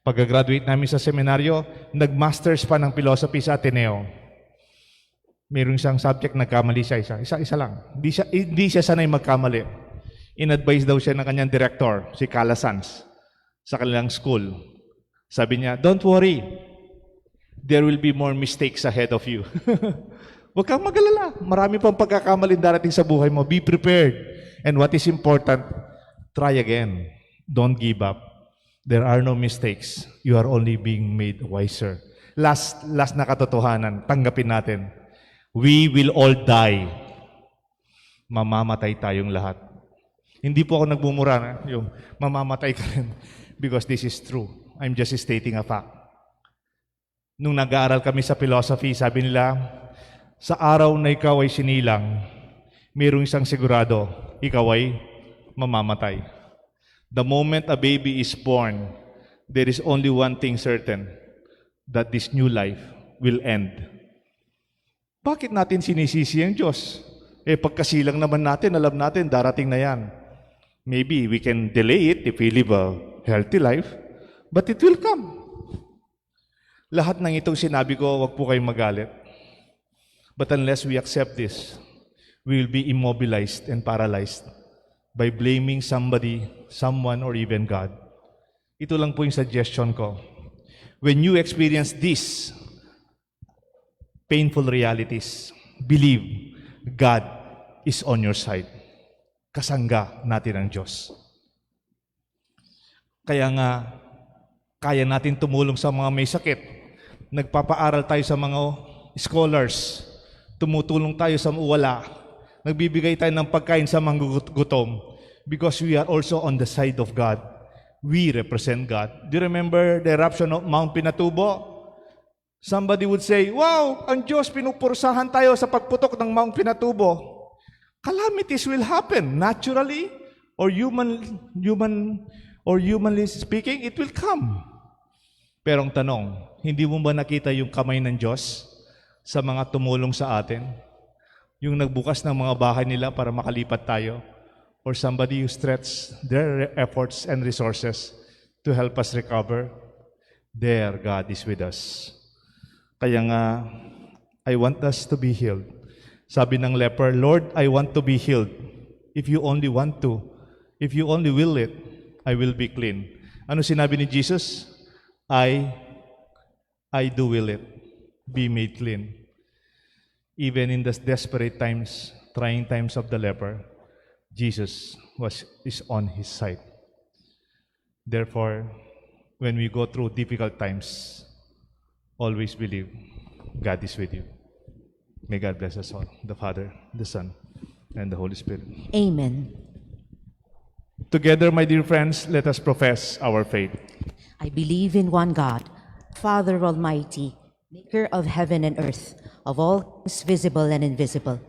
Pagka-graduate namin sa seminaryo, nag-masters pa ng philosophy sa Ateneo. Mayroong isang subject, nagkamali siya, isa lang. Hindi siya sanay magkamali. In-advise daw siya ng kanyang director, si Calasans, sa kanilang school. Sabi niya, don't worry, there will be more mistakes ahead of you. Huwag kang mag-alala. Marami pang pagkakamali darating sa buhay mo. Be prepared. And what is important, try again. Don't give up. There are no mistakes. You are only being made wiser. Last na katotohanan, tanggapin natin. We will all die. Mamamatay tayong lahat. Hindi po ako nagmumura na yung mamamatay ka rin because this is true. I'm just stating a fact. Nung nag-aaral kami sa philosophy, sabi nila, sa araw na ikaw ay sinilang, mayroong isang sigurado, ikaw ay mamamatay. The moment a baby is born, there is only one thing certain, that this new life will end. Bakit natin sinisisi ang Diyos? Pagkasilang naman natin, alam natin, darating na yan. Maybe we can delay it if we live a healthy life, but it will come. Lahat ng itong sinabi ko, wag po kayong magalit. But unless we accept this, we will be immobilized and paralyzed by blaming somebody, someone, or even God. Ito lang po yung suggestion ko. When you experience these painful realities, believe God is on your side. Kasangga natin ang Diyos. Kaya nga, kaya natin tumulong sa mga may sakit. Nagpapaaral tayo sa mga scholars. Tumutulong tayo sa wala. Nagbibigay tayo ng pagkain sa mga gutom. Because we are also on the side of God. We represent God. Do you remember the eruption of Mount Pinatubo? Somebody would say, wow, ang Diyos, pinupursahan tayo sa pagputok ng Mount Pinatubo. Calamities will happen naturally or humanly speaking, it will come. Pero ang tanong, hindi mo ba nakita yung kamay ng Diyos sa mga tumulong sa atin? Yung nagbukas ng mga bahay nila para makalipat tayo? Or somebody who stretched their efforts and resources to help us recover? There, God is with us. Kaya nga, I want us to be healed. Sabi ng leper, Lord, I want to be healed. If you only want to, if you only will it, I will be clean. Ano sinabi ni Jesus? I do will it. Be made clean. Even in the desperate times, trying times of the leper, Jesus is on his side. Therefore, when we go through difficult times, always believe God is with you. May God bless us all, the Father, the Son, and the Holy Spirit. Amen. Together, my dear friends, let us profess our faith. I believe in one God, Father Almighty, maker of heaven and earth, of all things visible and invisible.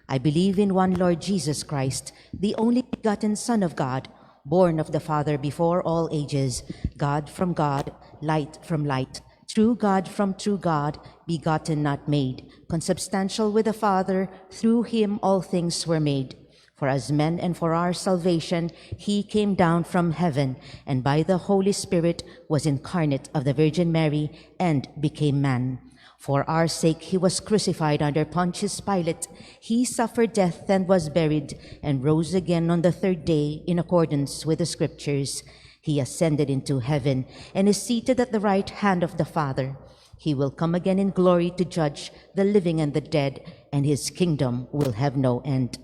I believe in one Lord Jesus Christ, the only begotten Son of God, born of the Father before all ages, God from God, light from light, true God from true God, begotten not made, consubstantial with the Father, through him all things were made. For as men and for our salvation, he came down from heaven, and by the Holy Spirit was incarnate of the Virgin Mary and became man. For our sake he was crucified under Pontius Pilate. He suffered death and was buried, and rose again on the third day in accordance with the Scriptures. He ascended into heaven and is seated at the right hand of the Father. He will come again in glory to judge the living and the dead, and his kingdom will have no end.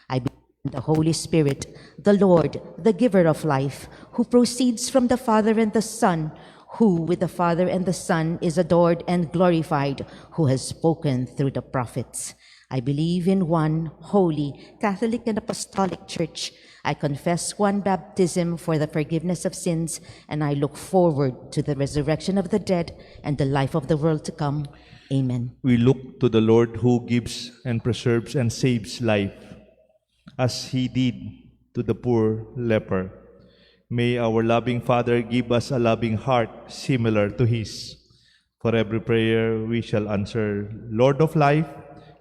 I believe in the Holy Spirit, the Lord, the giver of life, who proceeds from the Father and the Son, who with the Father and the Son is adored and glorified, who has spoken through the prophets. I believe in one holy, Catholic and Apostolic Church. I confess one baptism for the forgiveness of sins, and I look forward to the resurrection of the dead and the life of the world to come. Amen. We look to the Lord who gives and preserves and saves life, as he did to the poor leper. May our loving Father give us a loving heart similar to his. For every prayer we shall answer, Lord of life,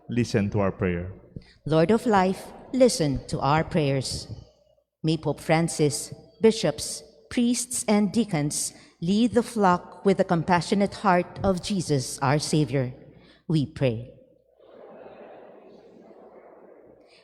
listen to our prayer. Lord of life, listen to our prayers. May Pope Francis, bishops, priests, and deacons lead the flock with the compassionate heart of Jesus, our Savior. We pray.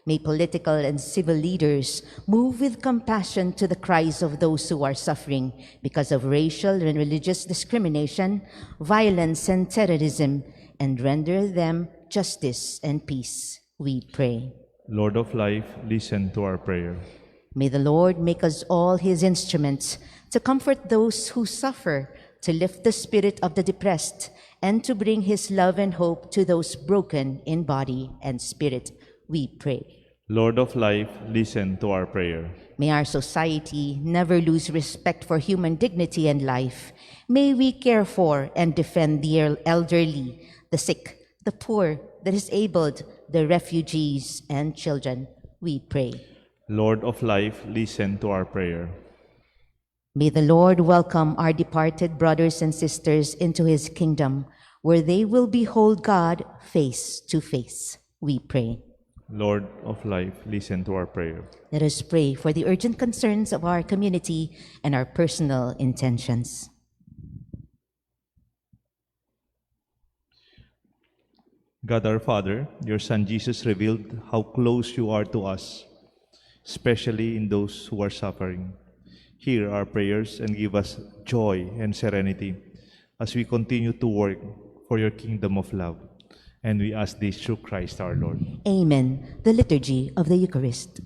May political and civil leaders move with compassion to the cries of those who are suffering because of racial and religious discrimination, violence, and terrorism, and render them justice and peace. We pray. Lord of life, listen to our prayer. May the Lord make us all his instruments to comfort those who suffer, to lift the spirit of the depressed, and to bring his love and hope to those broken in body and spirit. We pray. Lord of life, listen to our prayer. May our society never lose respect for human dignity and life. May we care for and defend the elderly, the sick, the poor, the disabled, the refugees, and children. We pray. Lord of life, listen to our prayer. May the Lord welcome our departed brothers and sisters into his kingdom, where they will behold God face to face. We pray. Lord of life, listen to our prayer. Let us pray for the urgent concerns of our community and our personal intentions. God our Father, your Son Jesus revealed how close you are to us, especially in those who are suffering. Hear our prayers and give us joy and serenity as we continue to work for your kingdom of love. And we ask this through Christ our Lord. Amen. The Liturgy of the Eucharist.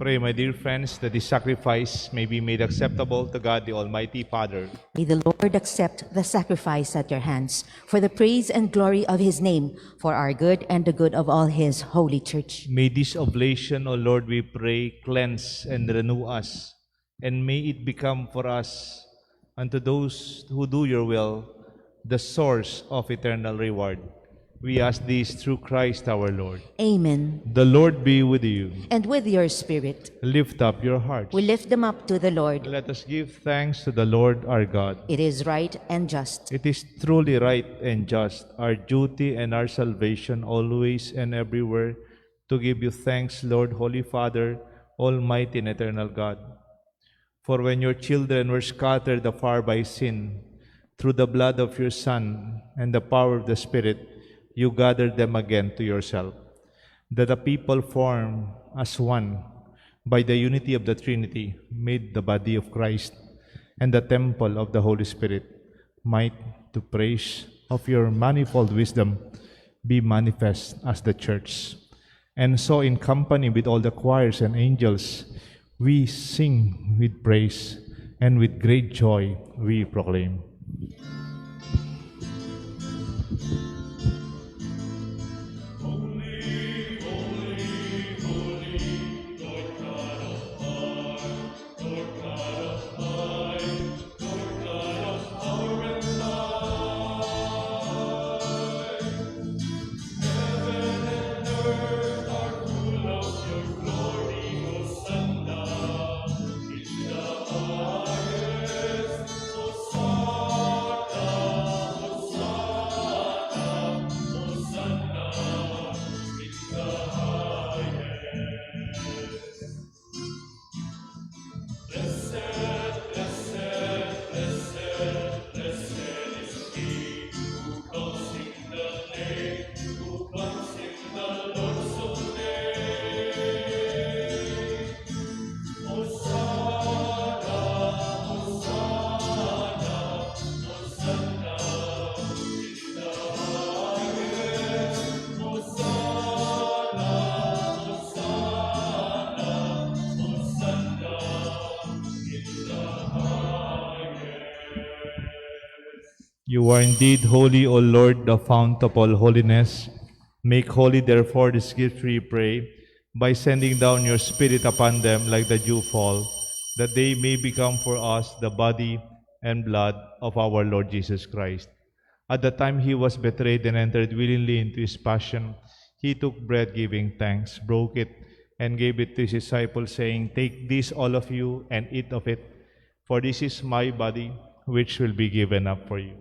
Pray, my dear friends, that this sacrifice may be made acceptable to God the Almighty Father. May the Lord accept the sacrifice at your hands for the praise and glory of his name, for our good and the good of all his holy church. May this oblation, O Lord, we pray, cleanse and renew us, and may it become for us, unto those who do your will, the source of eternal reward. We ask this through Christ our Lord. Amen. The Lord be with you. And with your spirit, Lift up your hearts. we lift them up to the Lord. Let us give thanks to the Lord our God. It is right and just. It is truly right and just, our duty and our salvation, always and everywhere, to give you thanks, Lord, Holy Father, Almighty and eternal God. For when your children were scattered afar by sin, through the blood of your Son and the power of the Spirit, you gathered them again to yourself, that the people formed as one by the unity of the Trinity made the body of Christ and the temple of the Holy Spirit might, to praise of your manifold wisdom, be manifest as the church. And so in company with all the choirs and angels, we sing with praise, and with great joy we proclaim. You are indeed holy, O Lord, the fount of all holiness. Make holy, therefore, this gift, we pray, by sending down your Spirit upon them like the dewfall, that they may become for us the body and blood of our Lord Jesus Christ. At the time he was betrayed and entered willingly into his passion, he took bread, giving thanks, broke it, and gave it to his disciples, saying, "Take this, all of you, and eat of it, for this is my body, which will be given up for you."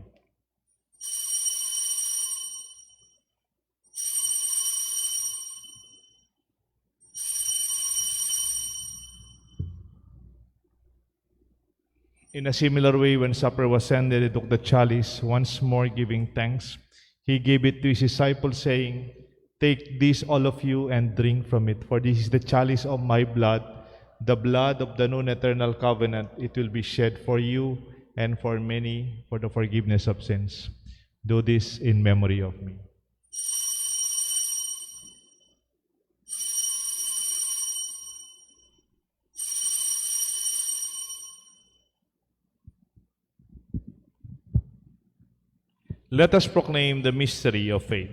In a similar way, when supper was ended, he took the chalice, once more giving thanks. He gave it to his disciples, saying, "Take this, all of you, and drink from it, for this is the chalice of my blood, the blood of the new and eternal covenant. It will be shed for you and for many for the forgiveness of sins. Do this in memory of me." Let us proclaim the mystery of faith.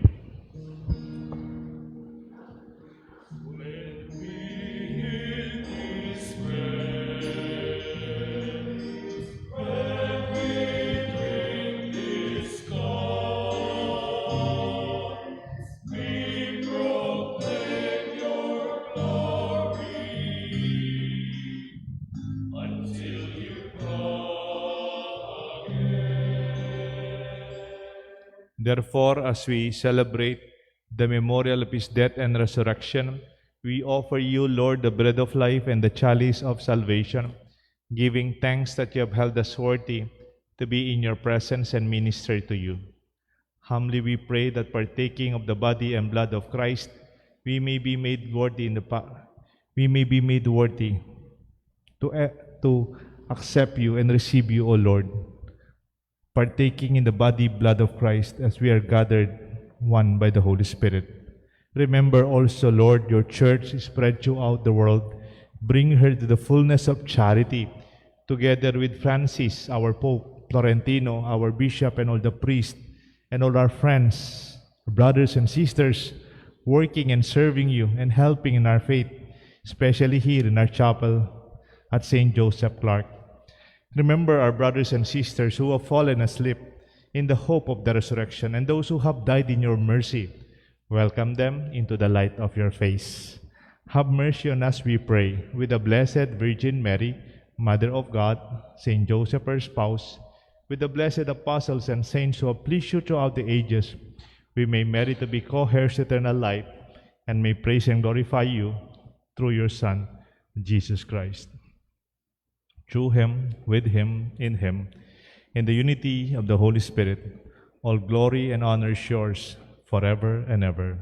Therefore, as we celebrate the memorial of his death and resurrection, we offer you, Lord, the bread of life and the chalice of salvation, giving thanks that you have held us worthy to be in your presence and minister to you. Humbly we pray that partaking of the body and blood of Christ, we may be made worthy to accept you and receive you, O Lord, partaking in the body, blood of Christ as we are gathered one by the Holy Spirit. Remember also, Lord, your church is spread throughout the world, Bring her to the fullness of charity, together with Francis, our Pope, Florentino, our Bishop, and all the priests, and all our friends, brothers and sisters, working and serving you and helping in our faith, especially here in our chapel at St. Joseph Clark. Remember our brothers and sisters who have fallen asleep in the hope of the resurrection, and those who have died in your mercy. Welcome them into the light of your face. Have mercy on us, we pray, with the Blessed Virgin Mary, Mother of God, Saint Joseph, her spouse, with the blessed apostles and saints who have pleased you throughout the ages, we may merit to be co-heirs to eternal life, and may praise and glorify you through your Son, Jesus Christ. Through him, with him, in the unity of the Holy Spirit, all glory and honor is yours forever and ever.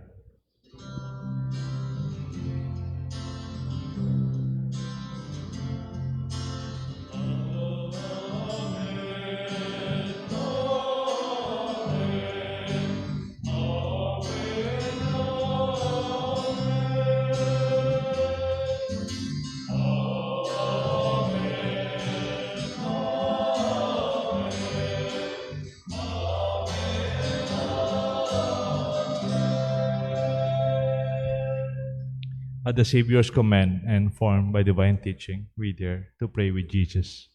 At the Savior's command and formed by divine teaching, we dare to pray with Jesus.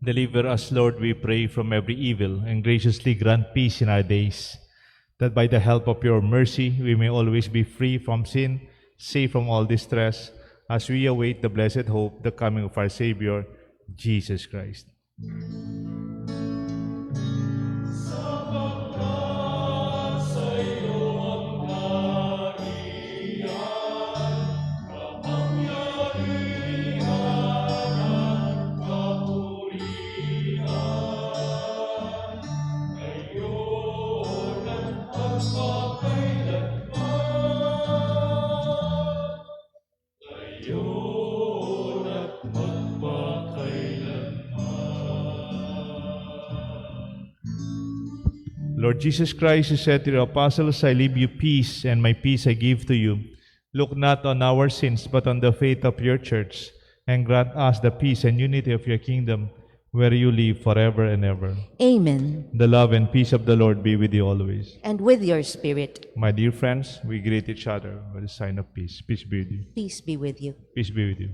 Deliver us, Lord, we pray, from every evil, and graciously grant peace in our days, that by the help of your mercy we may always be free from sin, safe from all distress, as we await the blessed hope, the coming of our Savior, Jesus Christ. Lord Jesus Christ, you said to your apostles, I leave you peace, and my peace I give to you. Look not on our sins, but on the faith of your church, and grant us the peace and unity of your kingdom, where you live forever and ever. Amen. The love and peace of the Lord be with you always. And with your spirit, My dear friends, we greet each other with a sign of peace. Peace be with you. peace be with you. Peace be with you.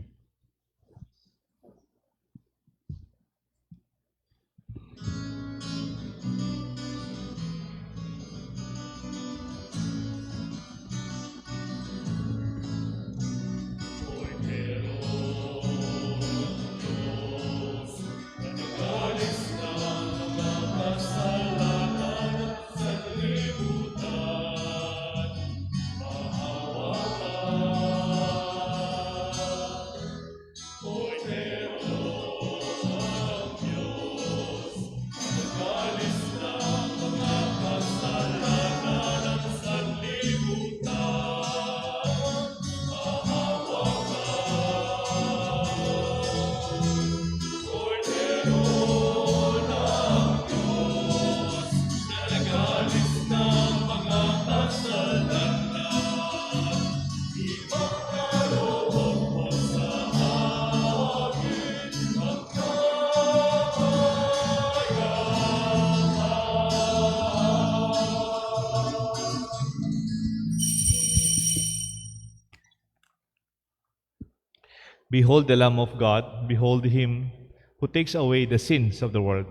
Behold the Lamb of God, behold him who takes away the sins of the world.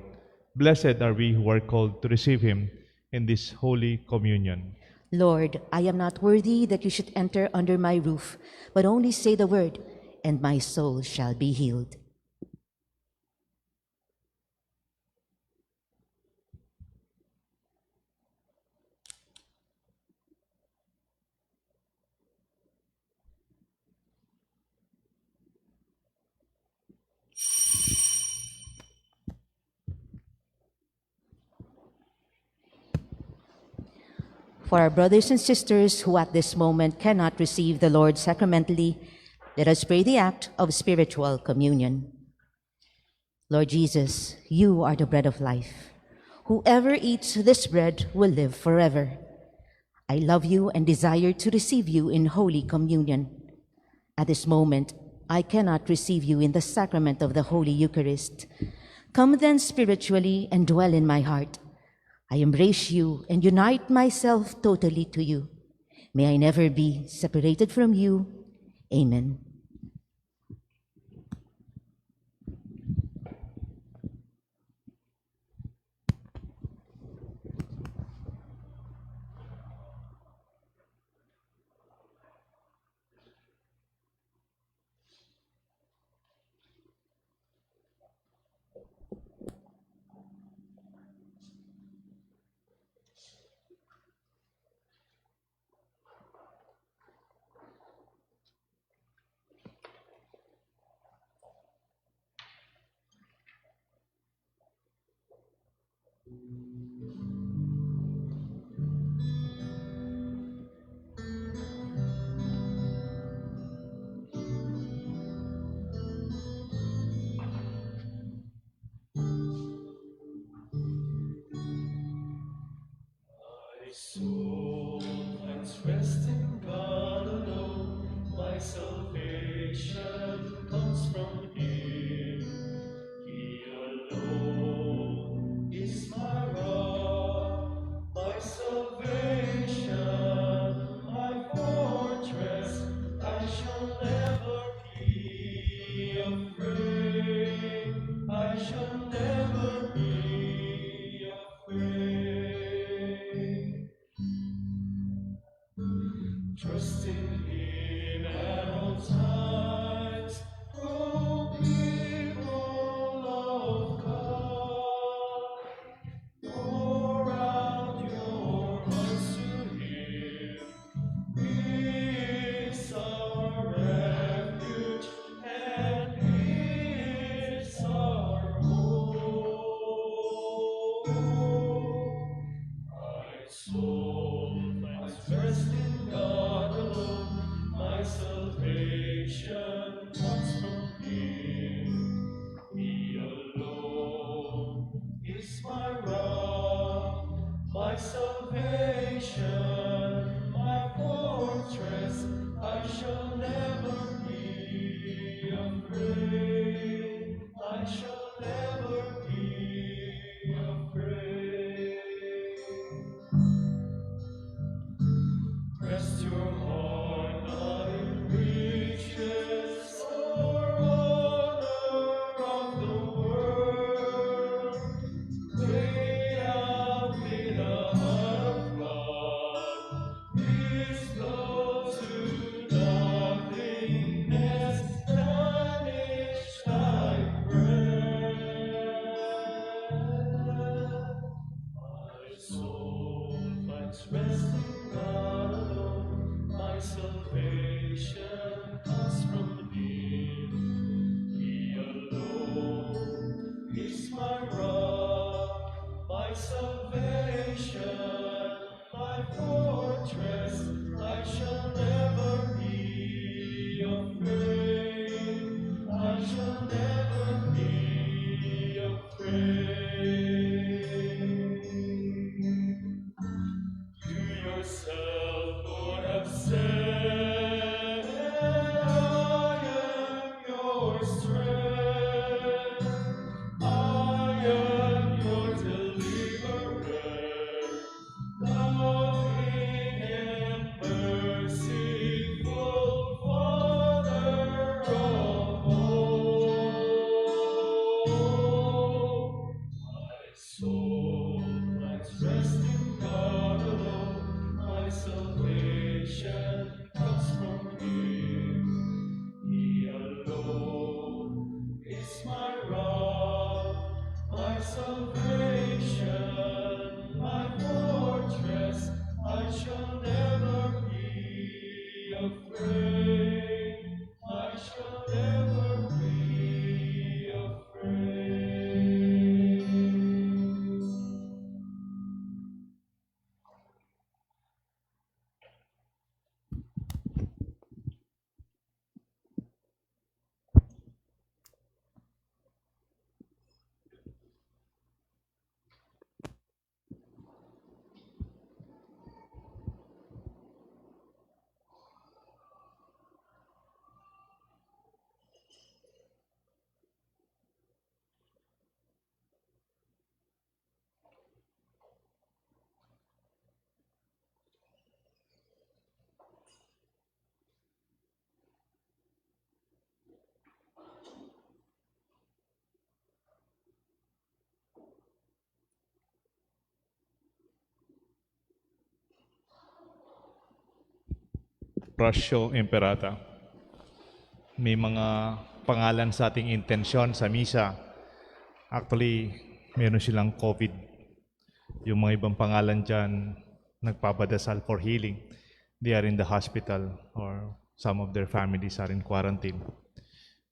Blessed are we who are called to receive him in this holy communion. Lord, I am not worthy that you should enter under my roof, but only say the word, and my soul shall be healed. For our brothers and sisters who at this moment cannot receive the Lord sacramentally, let us pray the act of spiritual communion. Lord Jesus, you are the bread of life. Whoever eats this bread will live forever. I love you and desire to receive you in Holy Communion. At this moment, I cannot receive you in the sacrament of the Holy Eucharist. Come then spiritually and dwell in my heart. I embrace you and unite myself totally to you. May I never be separated from you. Amen. My soul finds rest in God alone. My salvation comes from Him. He alone is my rock, my salvation, my fortress. I shall never be afraid. I shall never be afraid. Trusting Him at all times, O people of God, pour out your hearts to Him. He is our refuge and He is our hope. My soul finds rest in God alone. My salvation comes from Him. He alone is my rock, my salvation, my fortress. I shall never be afraid. I shall never be afraid. Rest your heart not in riches or honor of the world. Weighed out with a heart of God, His blow to nothingness, vanish like breath. My soul finds rest in God alone. Ratio Imperata. May mga pangalan sa ating intensyon sa misa. Actually, meron silang COVID. Yung mga ibang pangalan dyan, nagpapadasal for healing. They are in the hospital or some of their families are in quarantine.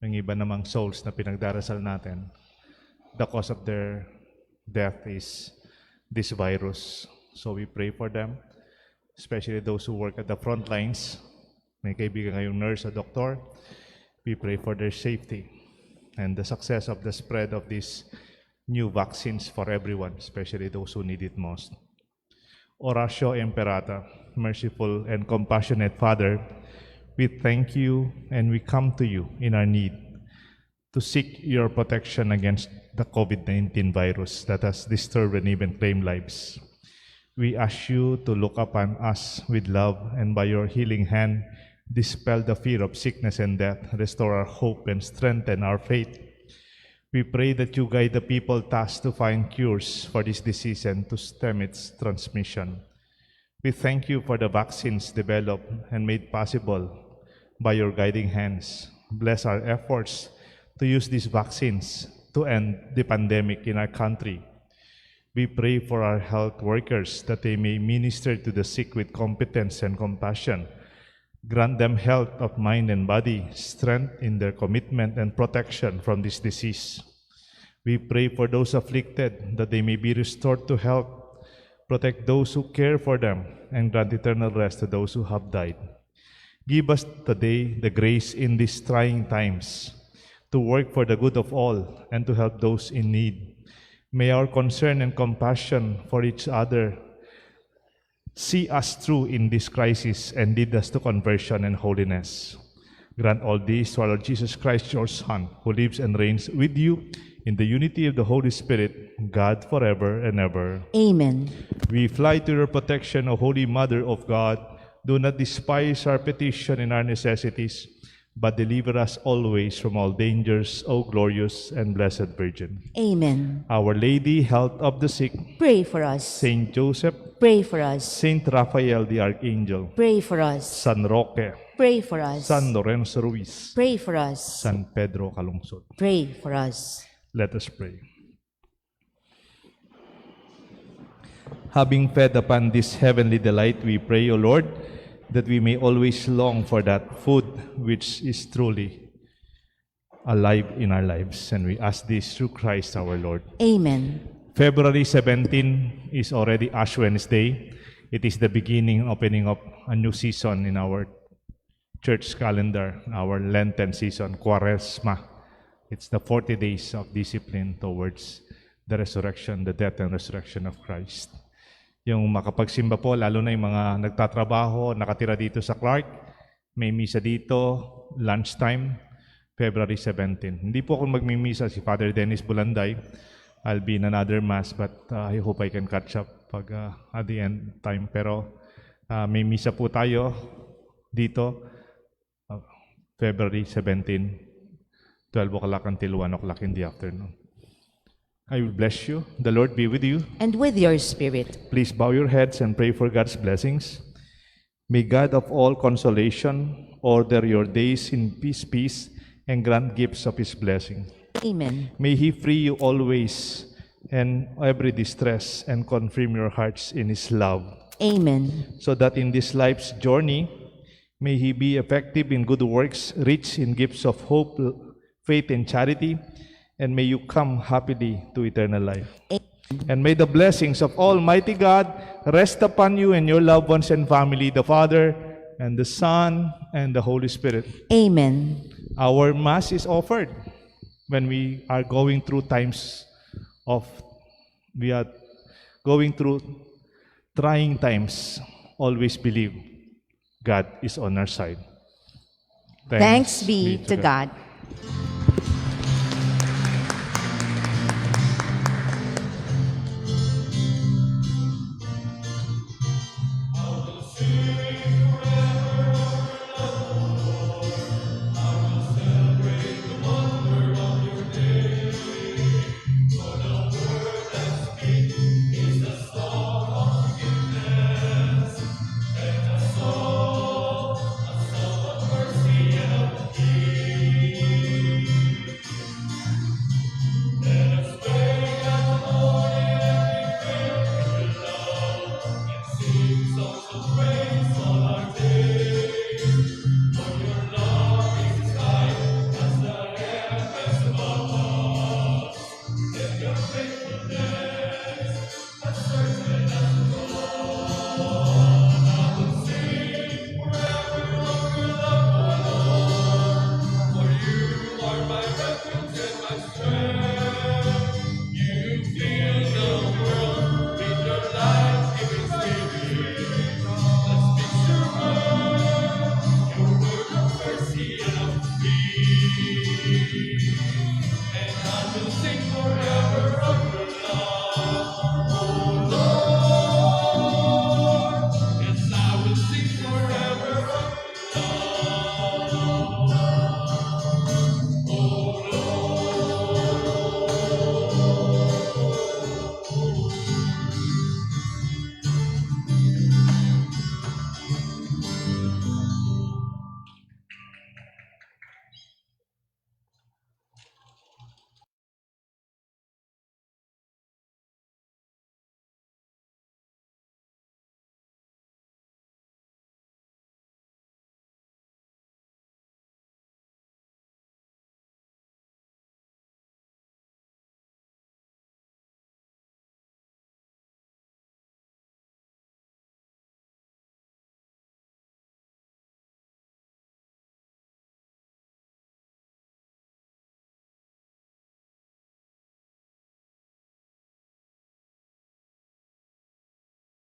Yung iba namang souls na pinagdarasal natin, the cause of their death is this virus. So we pray for them, especially those who work at the front lines. May kaibigan ngayong nurse o doktor. We pray for their safety and the success of the spread of these new vaccines for everyone, especially those who need it most. Oratio Imperata, merciful and compassionate Father, we thank you and we come to you in our need to seek your protection against the COVID-19 virus that has disturbed and even claimed lives. We ask you to look upon us with love and by your healing hand, dispel the fear of sickness and death, restore our hope and strengthen our faith. We pray that you guide the people tasked to find cures for this disease and to stem its transmission. We thank you for the vaccines developed and made possible by your guiding hands. Bless our efforts to use these vaccines to end the pandemic in our country. We pray for our health workers that they may minister to the sick with competence and compassion. Grant them health of mind and body, strength in their commitment and protection from this disease. We pray for those afflicted that they may be restored to health. Protect those who care for them and grant eternal rest to those who have died. Give us today the grace in these trying times to work for the good of all and to help those in need. May our concern and compassion for each other see us through in this crisis and lead us to conversion and holiness. Grant all this to our Lord Jesus Christ, your Son, who lives and reigns with you in the unity of the Holy Spirit, God forever and ever. Amen. We fly to your protection, O Holy Mother of God. Do not despise our petition and our necessities, but deliver us always from all dangers, O glorious and blessed Virgin. Amen. Our Lady, health of the sick, Pray for us. Saint Joseph, Pray for us. Saint Raphael the Archangel, Pray for us. San Roque, Pray for us. San Lorenzo Ruiz, Pray for us. San Pedro Calungsod. Pray for us. Let us pray. Having fed upon this heavenly delight, we pray, O Lord, that we may always long for that food which is truly alive in our lives. And we ask this through Christ our Lord. Amen. February 17 is already Ash Wednesday. It is the beginning, opening of a new season in our church calendar, our Lenten season, Quaresma. It's the 40 days of discipline towards the resurrection, the death and resurrection of Christ. Yung makapagsimba po, lalo na yung mga nagtatrabaho, nakatira dito sa Clark, may misa dito, lunchtime, February 17. Hindi po ako magmimisa, si Father Dennis Bulanday. I'll be in another mass, but I hope I can catch up pag at the end time. Pero may misa po tayo dito, February 17, 12 o'clock until 1 o'clock in the afternoon. I will bless you. The Lord be with you. And with your spirit. Please bow your heads and pray for God's blessings. May God of all consolation order your days in peace, and grant gifts of His blessing. Amen. May He free you always and every distress and confirm your hearts in His love. Amen. So that in this life's journey, may He be effective in good works, rich in gifts of hope, faith, and charity, and may you come happily to eternal life. And may the blessings of Almighty God rest upon you and your loved ones and family, the Father, and the Son, and the Holy Spirit. Amen. Our Mass is offered when we are going through times of, we are going through trying times. Always believe God is on our side. Thanks be to God.